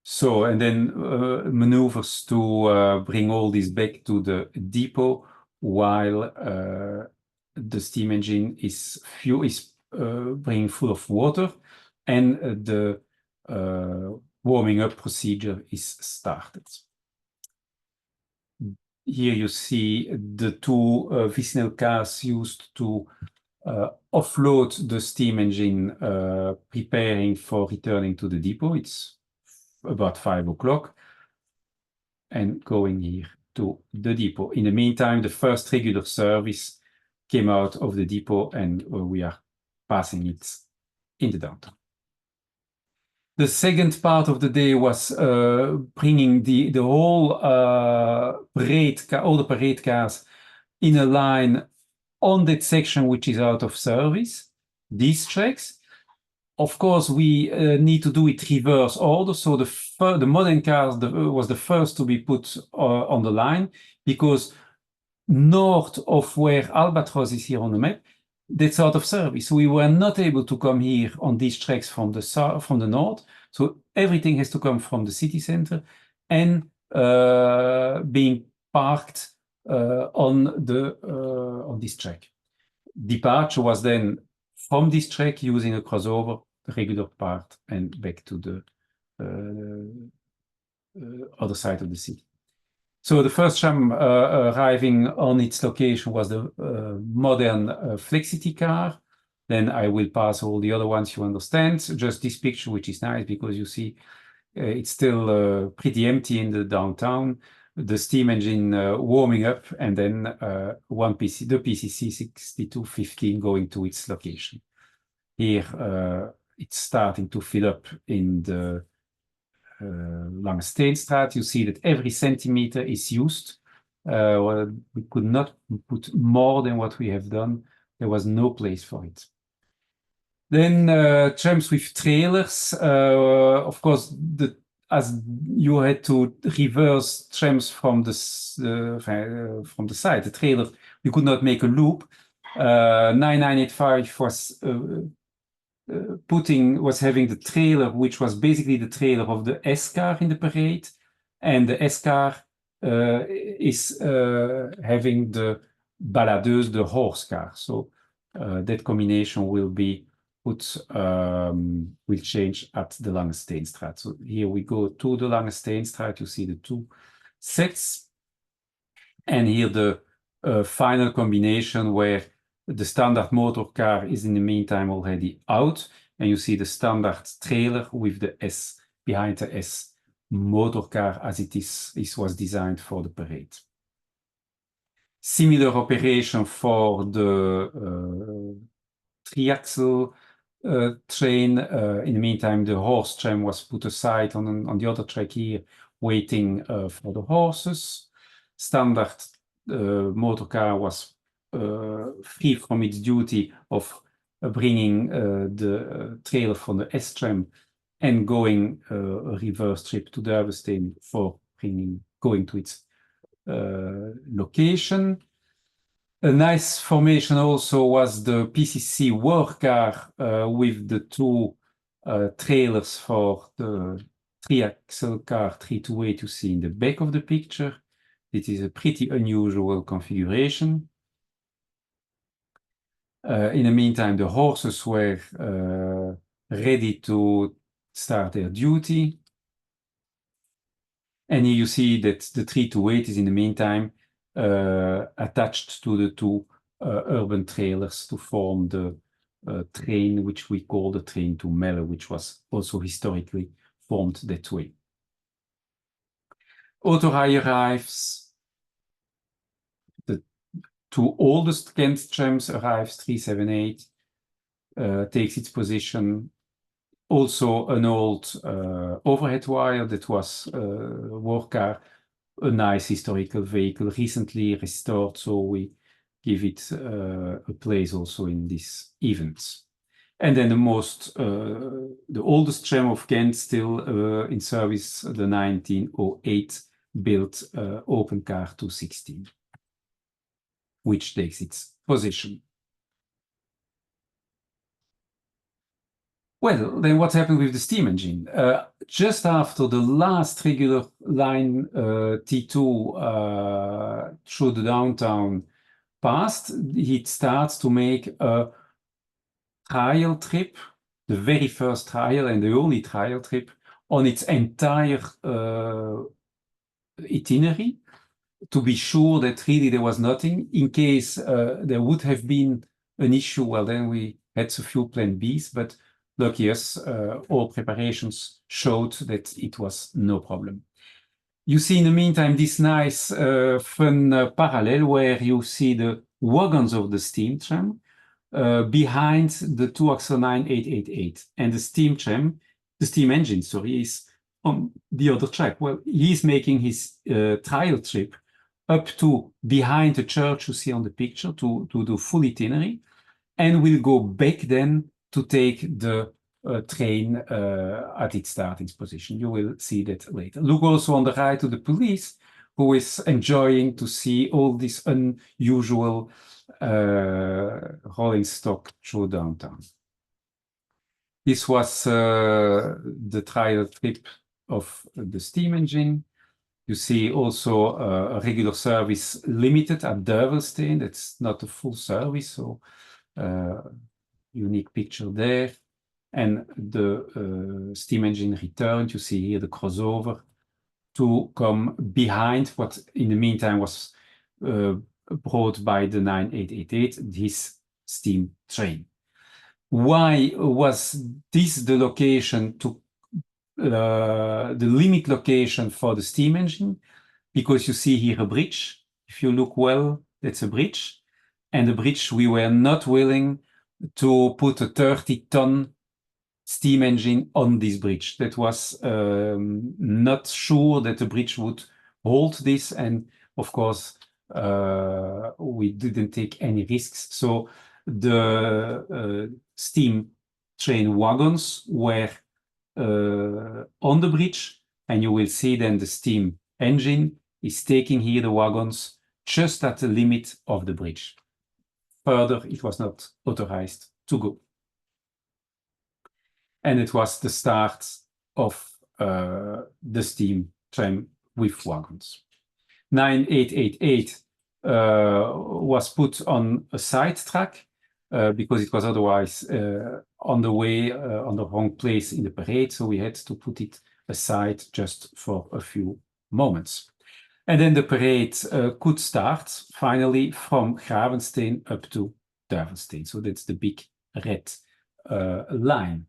So, and then maneuvers to bring all this back to the depot while the steam engine is bringing full of water, and the warming up procedure is started. Here you see the 2 Vicinal cars used to offload the steam engine, preparing for returning to the depot. It's about 5 o'clock and going here to the depot. In the meantime, the first regular service came out of the depot, and we are passing it in the downtown. The second part of the day was bringing the whole all the parade cars in a line on that section which is out of service, these tracks. Of course, we need to do it reverse order. So the modern cars was the first to be put on the line, because north of where Albatros is here on the map, that's out of service. We were not able to come here on these tracks from the south, from the north. So everything has to come from the city center and being parked on this track. Departure was then from this track using a crossover, the regular part, and back to the other side of the city. So the first tram arriving on its location was the modern Flexity car. Then I will pass all the other ones, you understand. Just this picture, which is nice because you see it's still pretty empty in the downtown. The steam engine warming up, and then the PCC 6215 going to its location. Here it's starting to fill up in the Lange Steenstraat. You see that every centimeter is used. We could not put more than what we have done. There was no place for it. Then trams with trailers. Of course, as you had to reverse trams from the side, the trailer, you could not make a loop. 9985 was having the trailer, which was basically the trailer of the S car in the parade, and the S car is having the baladeuse, the horse car. So that combination will be will change at the Lange Steenstraat. So here we go to the Lange Steenstraat. You see the 2 sets, and here the final combination where the standard motor car is in the meantime already out, and you see the standard trailer with the S behind the S motor car as it was designed for the parade. Similar operation for the triaxle train. In the meantime, the horse tram was put aside on the other track here, waiting for the horses. Standard motor car was free from its duty of bringing the trailer from the S-tram and going a reverse trip to Duivestein for going to its location. A nice formation also was the PCC work car with the 2 trailers for the triaxle car 328 you see in the back of the picture. It is a pretty unusual configuration. In the meantime, the horses were ready to start their duty. And here you see that the 328 is in the meantime attached to the 2 urban trailers to form the train, which we call the train to Melle, which was also historically formed that way. Autorij arrives. The two oldest Ghent trams arrives, 378, takes its position. Also an old overhead wire that was work car, a nice historical vehicle, recently restored, so we give it a place also in this event. And then the oldest tram of Ghent still in service, the 1908 built open car 216, which takes its position. Well, then what happened with the steam engine? Just after the last regular line T2 through the downtown passed, it starts to make a trial trip, the very first trial and the only trial trip on its entire itinerary, to be sure that really there was nothing. In case there would have been an issue, well, then we had a few plan Bs, but look, yes, all preparations showed that it was no problem. You see in the meantime this nice fun parallel where you see the wagons of the steam tram behind the 2-axle 9888, and the steam engine, sorry, is on the other track. Well, he's making his trial trip up to behind the church you see on the picture to do full itinerary, and will go back then to take the train at its starting position. You will see that later. Look also on the right to the police, who is enjoying to see all this unusual rolling stock through downtown. This was the trial trip of the steam engine. You see also a regular service limited at Duivelstein. That's not a full service, so unique picture there. And the steam engine returned. You see here the crossover to come behind what in the meantime was brought by the 9888, this steam train. Why was this the location to the limit location for the steam engine? Because you see here a bridge. If you look well, that's a bridge. And the bridge, we were not willing to put a 30-ton steam engine on this bridge. That was not sure that the bridge would hold this. And of course, we didn't take any risks. So the steam train wagons were on the bridge, and you will see then the steam engine is taking here the wagons just at the limit of the bridge. Further, it was not authorized to go. And it was the start of the steam tram with wagons. 9888 was put on a side track because it was otherwise on the way, on the wrong place in the parade. So we had to put it aside just for a few moments. And then the parade could start finally from Gravenstein up to Duivelstein. So that's the big red line.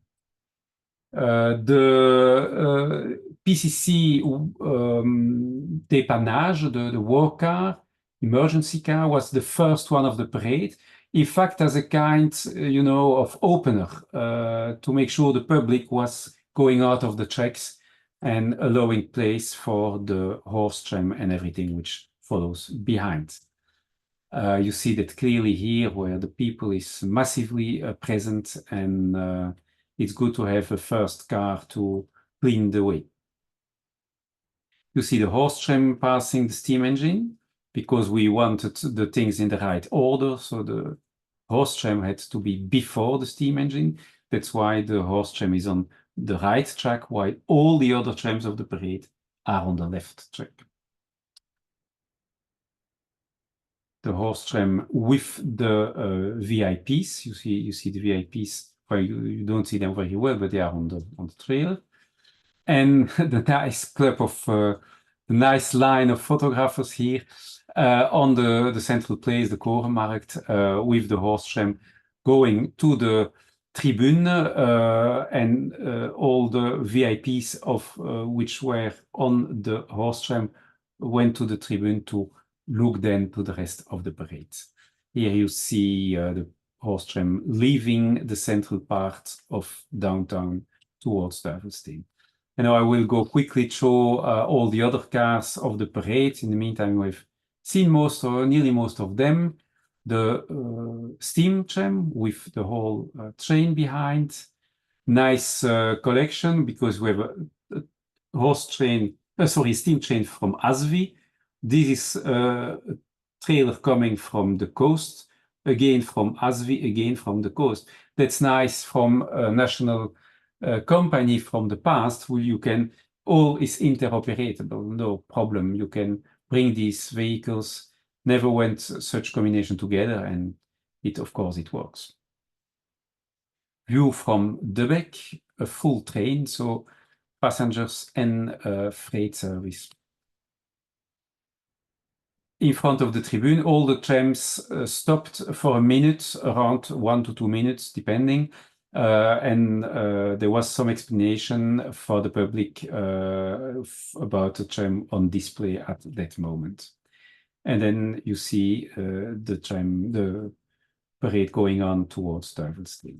The PCC dépannage, the work car, emergency car, was the first one of the parade. In fact, as a kind, of opener to make sure the public was going out of the tracks and allowing place for the horse tram and everything which follows behind. You see that clearly here where the people is massively present, and it's good to have a first car to clean the way. You see the horse tram passing the steam engine because we wanted the things in the right order. So the horse tram had to be before the steam engine. That's why the horse tram is on the right track, while all the other trams of the parade are on the left track. The horse tram with the VIPs. You see the VIPs. Well, you don't see them very well, but they are on the trailer. And the nice club of the nice line of photographers here on the central place, the Korenmarkt, with the horse tram going to the tribune, and all the VIPs of which were on the horse tram went to the tribune to look then to the rest of the parade. Here you see the horse tram leaving the central part of downtown towards Duivelstein. And now I will go quickly through all the other cars of the parade. In the meantime, we've seen most or nearly most of them. The steam tram with the whole train behind. Nice collection because we have a steam train from Asvi. This is a trailer coming from the coast, again from Asvi, again from the coast. That's nice from a national company from the past, where you can, all is interoperable, no problem. You can bring these vehicles, never went such combination together, and it, of course, it works. View from the back, a full train, so passengers and freight service. In front of the tribune, all the trams stopped for a minute, around 1 to 2 minutes, depending. And there was some explanation for the public about the tram on display at that moment. And then you see the parade going on towards Duivelstein.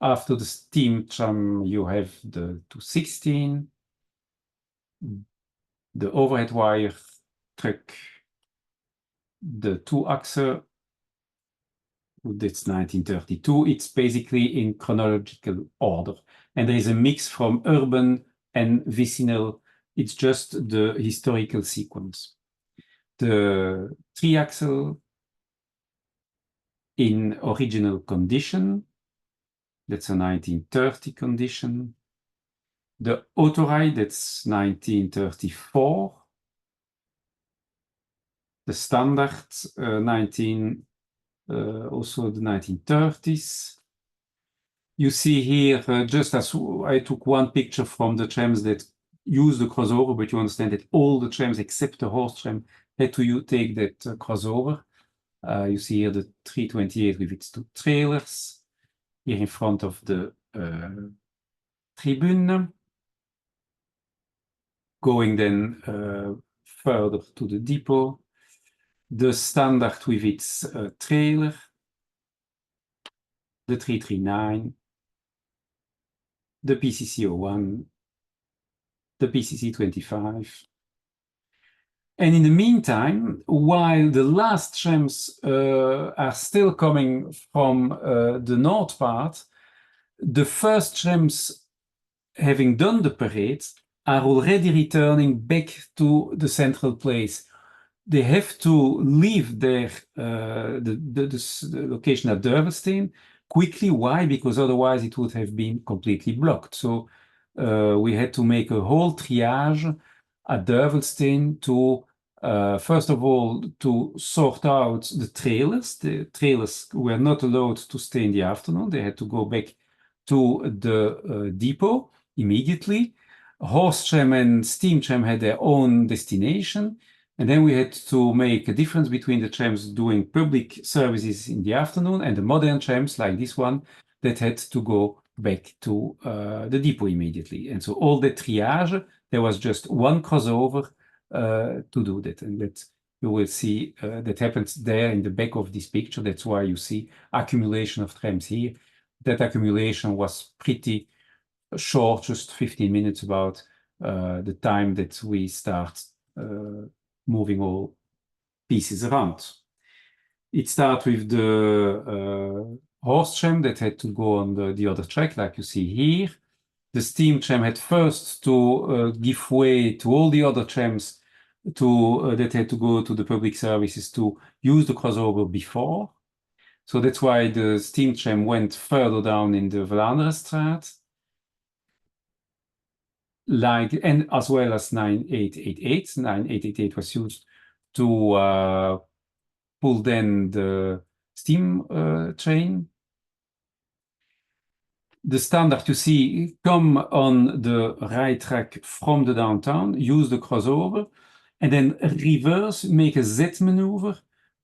After the steam tram, you have the 216, the overhead wire truck, the two-axle, that's 1932. It's basically in chronological order. And there is a mix from urban and vicinal. It's just the historical sequence. The three-axle in original condition, that's a 1930 condition. The autoride, that's 1934. The standard, also the 1930s. You see here, just as I took one picture from the trams that use the crossover, but you understand that all the trams except the horse tram had to take that crossover. You see here the 328 with its two trailers, here in front of the tribune. Going then further to the depot. The standard with its trailer, the 339, the PCC01, the PCC25. And in the meantime, while the last trams are still coming from the north part, the first trams having done the parade are already returning back to the central place. They have to leave their the location at Duivelstein quickly. Why? Because otherwise it would have been completely blocked. So we had to make a whole triage at Duivelstein to, first of all, to sort out the trailers. The trailers were not allowed to stay in the afternoon. They had to go back to the depot immediately. Horse tram and steam tram had their own destination. And then we had to make a difference between the trams doing public services in the afternoon and the modern trams like this one that had to go back to the depot immediately. And so all the triage, there was just one crossover to do that. And that you will see that happens there in the back of this picture. That's why you see accumulation of trams here. That accumulation was pretty short, just 15 minutes about the time that we start moving all pieces around. It starts with the horse tram that had to go on the other track, like you see here. The steam tram had first to give way to all the other trams that had to go to the public services to use the crossover before. So that's why the steam tram went further down in the Vlaanderenstraat. And as well as 9888. 9888 was used to pull then the steam train. The standard you see come on the right track from the downtown, use the crossover, and then reverse, make a Z maneuver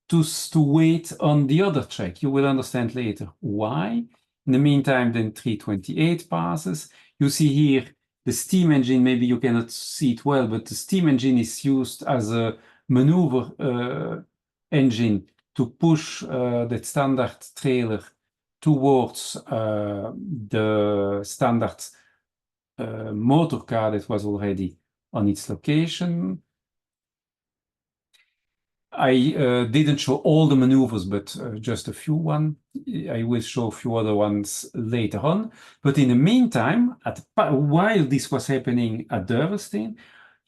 to wait on the other track. You will understand later why. In the meantime, then 328 passes. You see here the steam engine, maybe you cannot see it well, but the steam engine is used as a maneuver engine to push that standard trailer towards the standard motor car that was already on its location. I didn't show all the maneuvers, but just a few one. I will show a few other ones later on. But in the meantime, while this was happening at Duivenstein,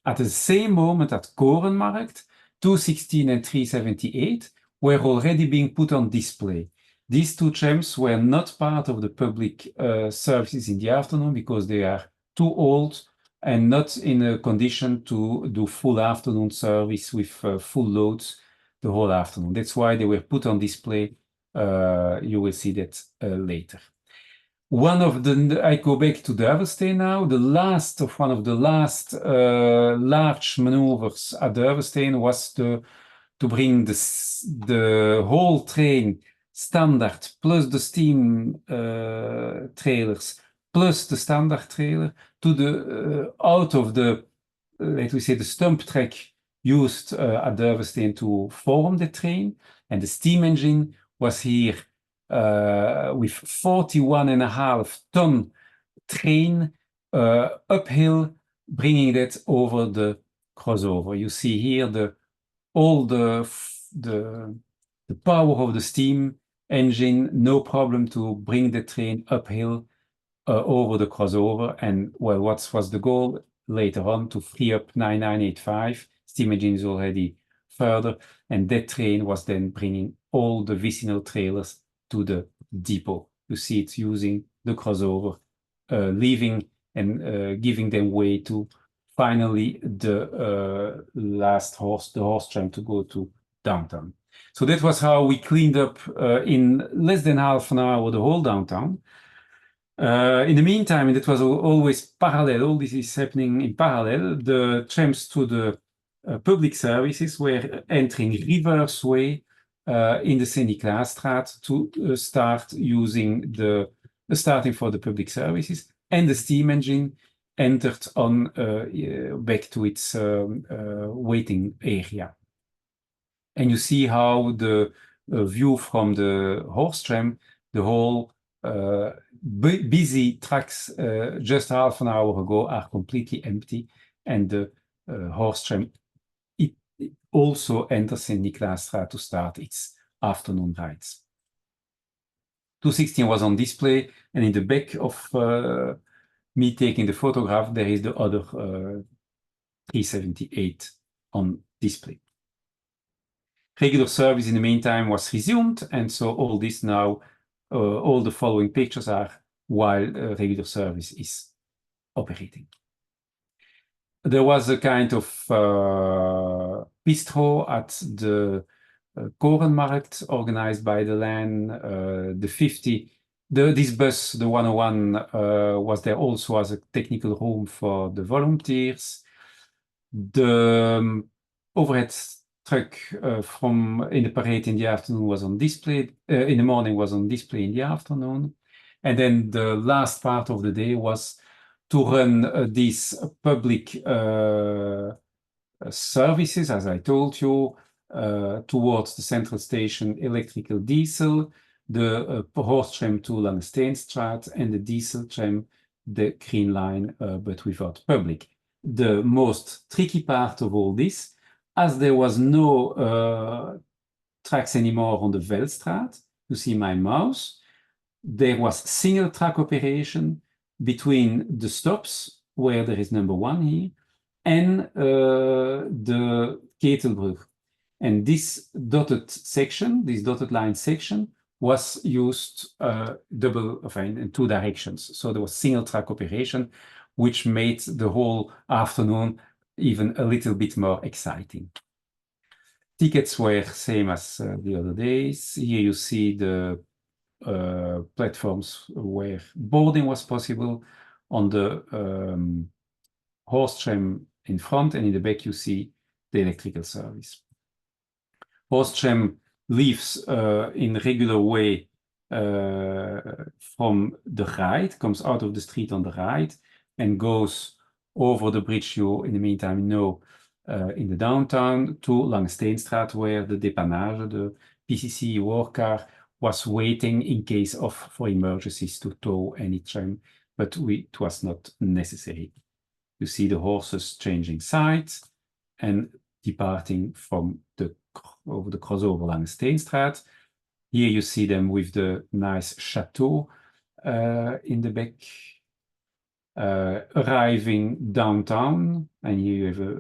at the same moment at Korenmarkt, 216 and 378 were already being put on display. These two trams were not part of the public services in the afternoon because they are too old and not in a condition to do full afternoon service with full loads the whole afternoon. That's why they were put on display. You will see that later. I go back to Duivenstein now. One of the last large maneuvers at Duivenstein was to bring the whole train standard plus the steam trailers plus the standard trailer to the out of the let we say the stump track used at Duivenstein to form the train, and the steam engine was here with 41.5 ton train uphill, bringing that over the crossover. You see here all the power of the steam engine, no problem to bring the train uphill over the crossover. And well, what was the goal later on? To free up 9985. Steam engine is already further, and that train was then bringing all the vicinal trailers to the depot. You see it using the crossover, leaving and giving them way to finally the horse tram to go to downtown. So that was how we cleaned up in less than half an hour the whole downtown. In the meantime, and it was always parallel, all this is happening in parallel, the trams to the public services were entering reverse way in the Sint-Niklaasstraat to start using starting for the public services, and the steam engine entered on back to its waiting area. And you see how the view from the horse tram, the whole busy tracks just half an hour ago are completely empty, and the horse tram it also enters Sint-Niklaasstraat to start its afternoon rides. 216 was on display, and in the back of me taking the photograph, there is the other 378 on display. Regular service in the meantime was resumed, and so all this now, all the following pictures are while regular service is operating. There was a kind of bistro at the Korenmarkt organized by the LAN. This bus, the 101, was there also as a technical room for the volunteers. The overhead truck in the parade in the afternoon was on display, in the morning was on display in the afternoon. And then the last part of the day was to run these public services, as I told you, towards the central station, electrical diesel, the horse tram to Langesteenstraat, and the diesel tram, the green line, but without public. The most tricky part of all this, as there was no tracks anymore on the Veldstraat, you see my mouse, there was single track operation between the stops, where there is number 1 here, and the Ketelbrug. And this dotted section, this dotted line section, was used in 2 directions. So there was single track operation, which made the whole afternoon even a little bit more exciting. Tickets were same as the other days. Here you see the platforms where boarding was possible. On the horse tram in front, and in the back you see the electrical service. Horse tram leaves in regular way from the right, comes out of the street on the right, and goes over the bridge you in the meantime know in the downtown to Langesteenstraat, where the dépannage, the PCC work car was waiting in case of for emergencies to tow any tram, but it was not necessary. You see the horses changing sides and departing from over the crossover along Steenstraat. Here you see them with the nice chateau in the back, arriving downtown, and here you have a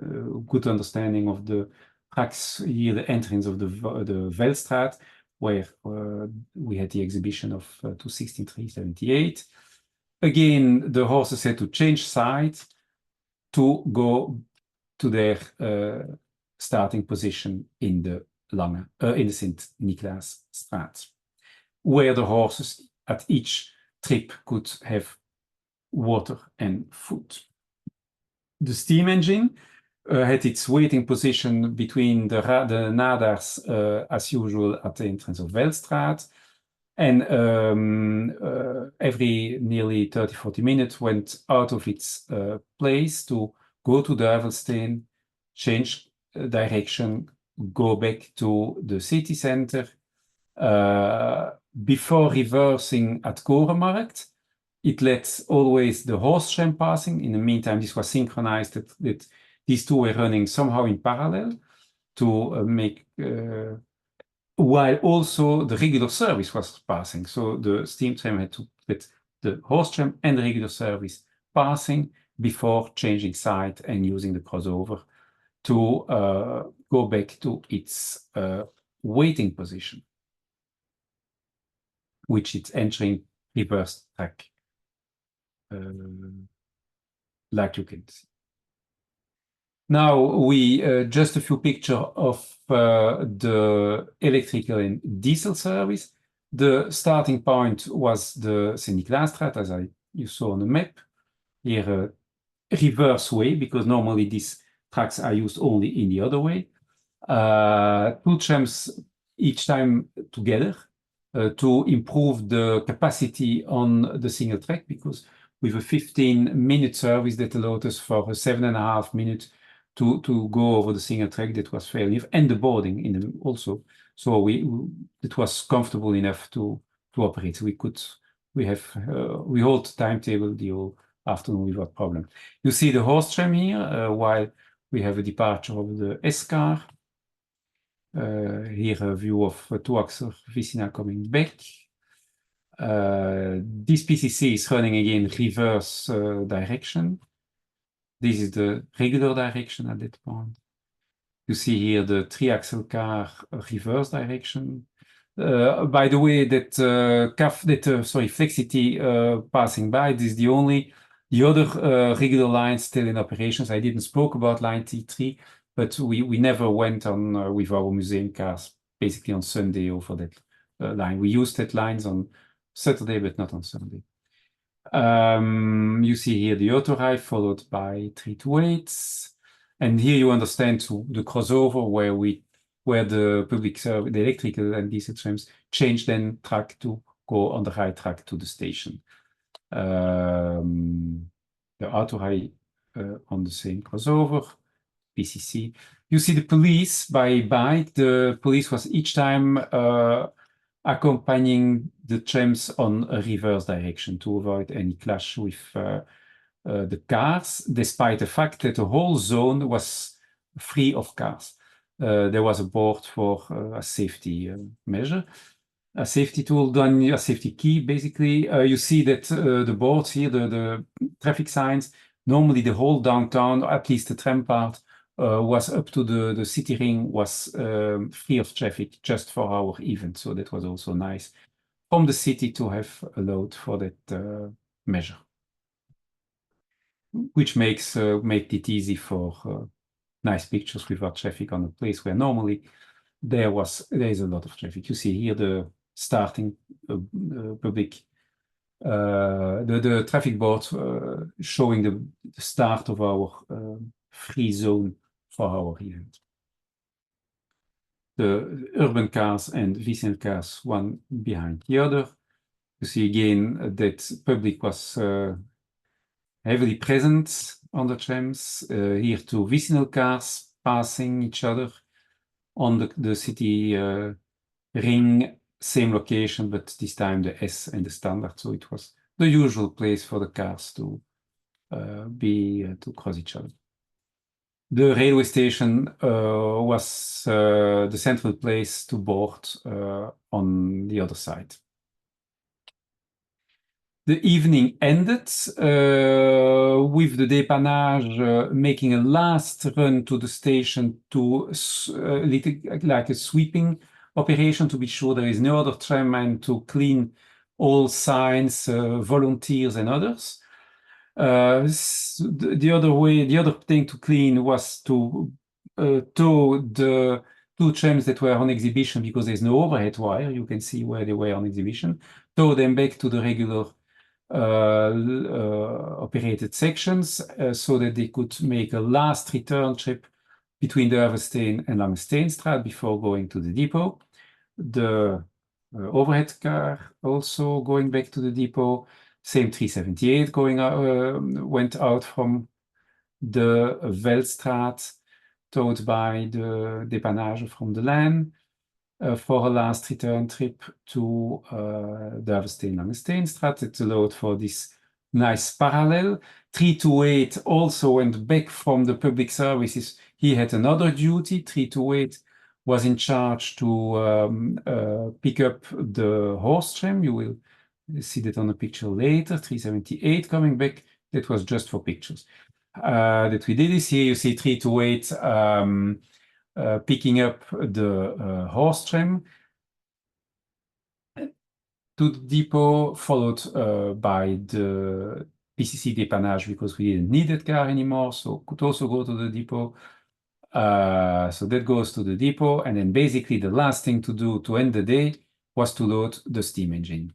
good understanding of the tracks. Here the entrance of the Veldstraat, where we had the exhibition of 263-78. Again, the horses had to change sides to go to their starting position in the in the Sint-Niklaasstraat, where the horses at each trip could have water and food. The steam engine had its waiting position between the nadars as usual at the entrance of Veldstraat, and every nearly 30-40 minutes went out of its place to go to Duivelsteen, change direction, go back to the city center, before reversing at Korenmarkt. It let always the horse tram passing. In the meantime, this was synchronized that these two were running somehow in parallel to make, while also the regular service was passing. So the steam tram had to let the horse tram and the regular service passing before changing side and using the crossover to go back to its waiting position, which it's entering reverse track, like you can see. Now we just a few pictures of the electrical and diesel service. The starting point was the Sint-Niklaasstraat, as you saw on the map. Here a reverse way, because normally these tracks are used only in the other way. Two trams each time together to improve the capacity on the single track, because with a 15-minute service that allowed us for a 7.5 minutes to go over the single track, that was fairly, and the boarding in them also. So it was comfortable enough to operate. So we hold timetable the whole afternoon without problem. You see the horse tram here, while we have a departure of the S-car. Here a view of two-axle Vicinal coming back. This PCC is running again reverse direction. This is the regular direction at that point. You see here the three-axle car reverse direction. By the way, that Flexity passing by, this is the other regular line still in operations. I didn't spoke about line T3, but we never went on with our museum cars, basically on Sunday over that line. We used that lines on Saturday, but not on Sunday. You see here the Autorai followed by 328s. And here you understand the crossover where the public service, the electrical and diesel trams change then track to go on the right track to the station. The Autorai on the same crossover, PCC. You see the police by bike. The police was each time accompanying the trams on a reverse direction to avoid any clash with the cars, despite the fact that the whole zone was free of cars. There was a board for a safety measure, a safety tool done, a safety key, basically. You see that the boards here, the traffic signs, normally the whole downtown, at least the tram part, was up to the city ring, was free of traffic just for our event. So that was also nice from the city to have allowed for that measure, which makes it easy for nice pictures without traffic on a place where normally there is a lot of traffic. You see here the starting public, the traffic board showing the start of our free zone for our event. The urban cars and Vicinal cars, one behind the other. You see again that public was heavily present on the trams. Here two Vicinal cars passing each other on the city ring, same location, but this time the S and the standard. So it was the usual place for the cars to cross each other. The railway station was the central place to board on the other side. The evening ended with the dépannage making a last run to the station to like a sweeping operation to be sure there is no other tram and to clean all signs, volunteers and others. The other thing to clean was to tow the 2 trams that were on exhibition because there's no overhead wire. You can see where they were on exhibition. Tow them back to the regular operated sections so that they could make a last return trip between the Dervesteen and Langesteenstraat before going to the depot. The overhead car also going back to the depot. Same 378 going went out from the Veldstraat, towed by the dépannage from the LAN for a last return trip to Dervesteen Langesteenstraat. It's a load for this nice parallel. 328 also went back from the public services. He had another duty. 328 was in charge to pick up the horse tram. You will see that on a picture later. 378 coming back. That was just for pictures. That we did this here. You see 328 picking up the horse tram to the depot, followed by the PCC dépannage because we didn't need that car anymore, so could also go to the depot. So that goes to the depot, and then basically the last thing to do to end the day was to load the steam engine.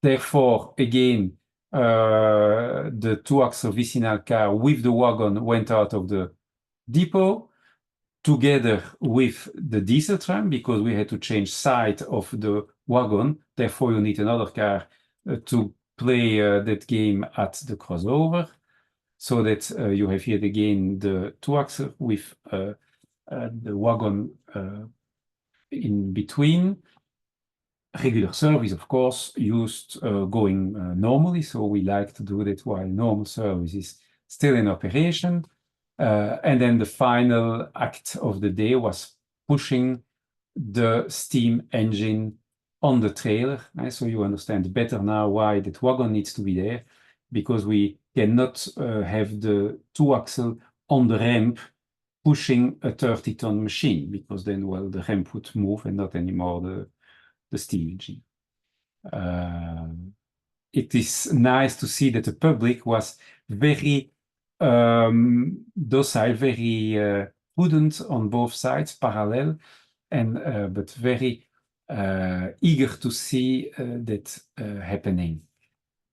Therefore, again, the 2-axle vicinal car with the wagon went out of the depot together with the diesel tram because we had to change side of the wagon. Therefore, you need another car to play that game at the crossover, so that you have here again the 2-axle with the wagon in between. Regular service, of course, used going normally, so we like to do that while normal service is still in operation. And then the final act of the day was pushing the steam engine on the trailer. So you understand better now why that wagon needs to be there, because we cannot have the 2-axle on the ramp pushing a 30-ton machine, because then, well, the ramp would move and not anymore the steam engine. It is nice to see that the public was very docile, very prudent on both sides, parallel, and but very eager to see that happening.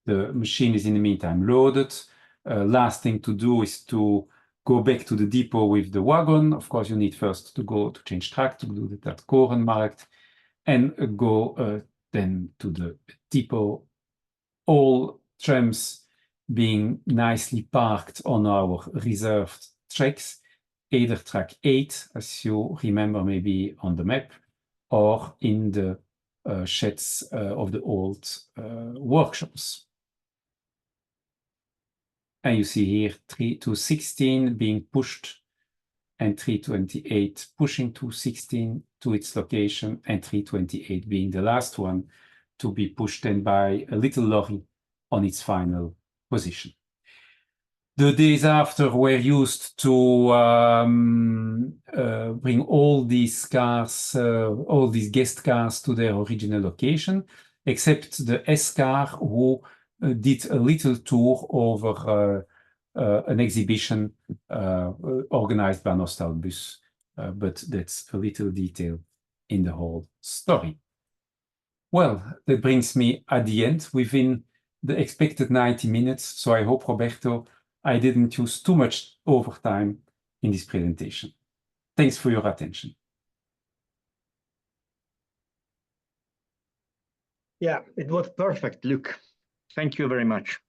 The machine is in the meantime loaded. Last thing to do is to go back to the depot with the wagon. Of course, you need first to go to change track, to do that at Korenmarkt, and go then to the depot. All trams being nicely parked on our reserved tracks, either track 8, as you remember maybe on the map, or in the sheds of the old workshops. And you see here 3-16 being pushed, and 328 pushing 216 to its location, and 328 being the last one to be pushed then by a little lorry on its final position. The days after were used to bring all these cars, all these guest cars to their original location, except the S car, who did a little tour over an exhibition organized by Nostalbus, but that's a little detail in the whole story. Well, that brings me at the end within the expected 90 minutes. So I hope, Roberto, I didn't use too much overtime in this presentation. Thanks for your attention. Yeah, it was perfect, Luc. Thank you very much.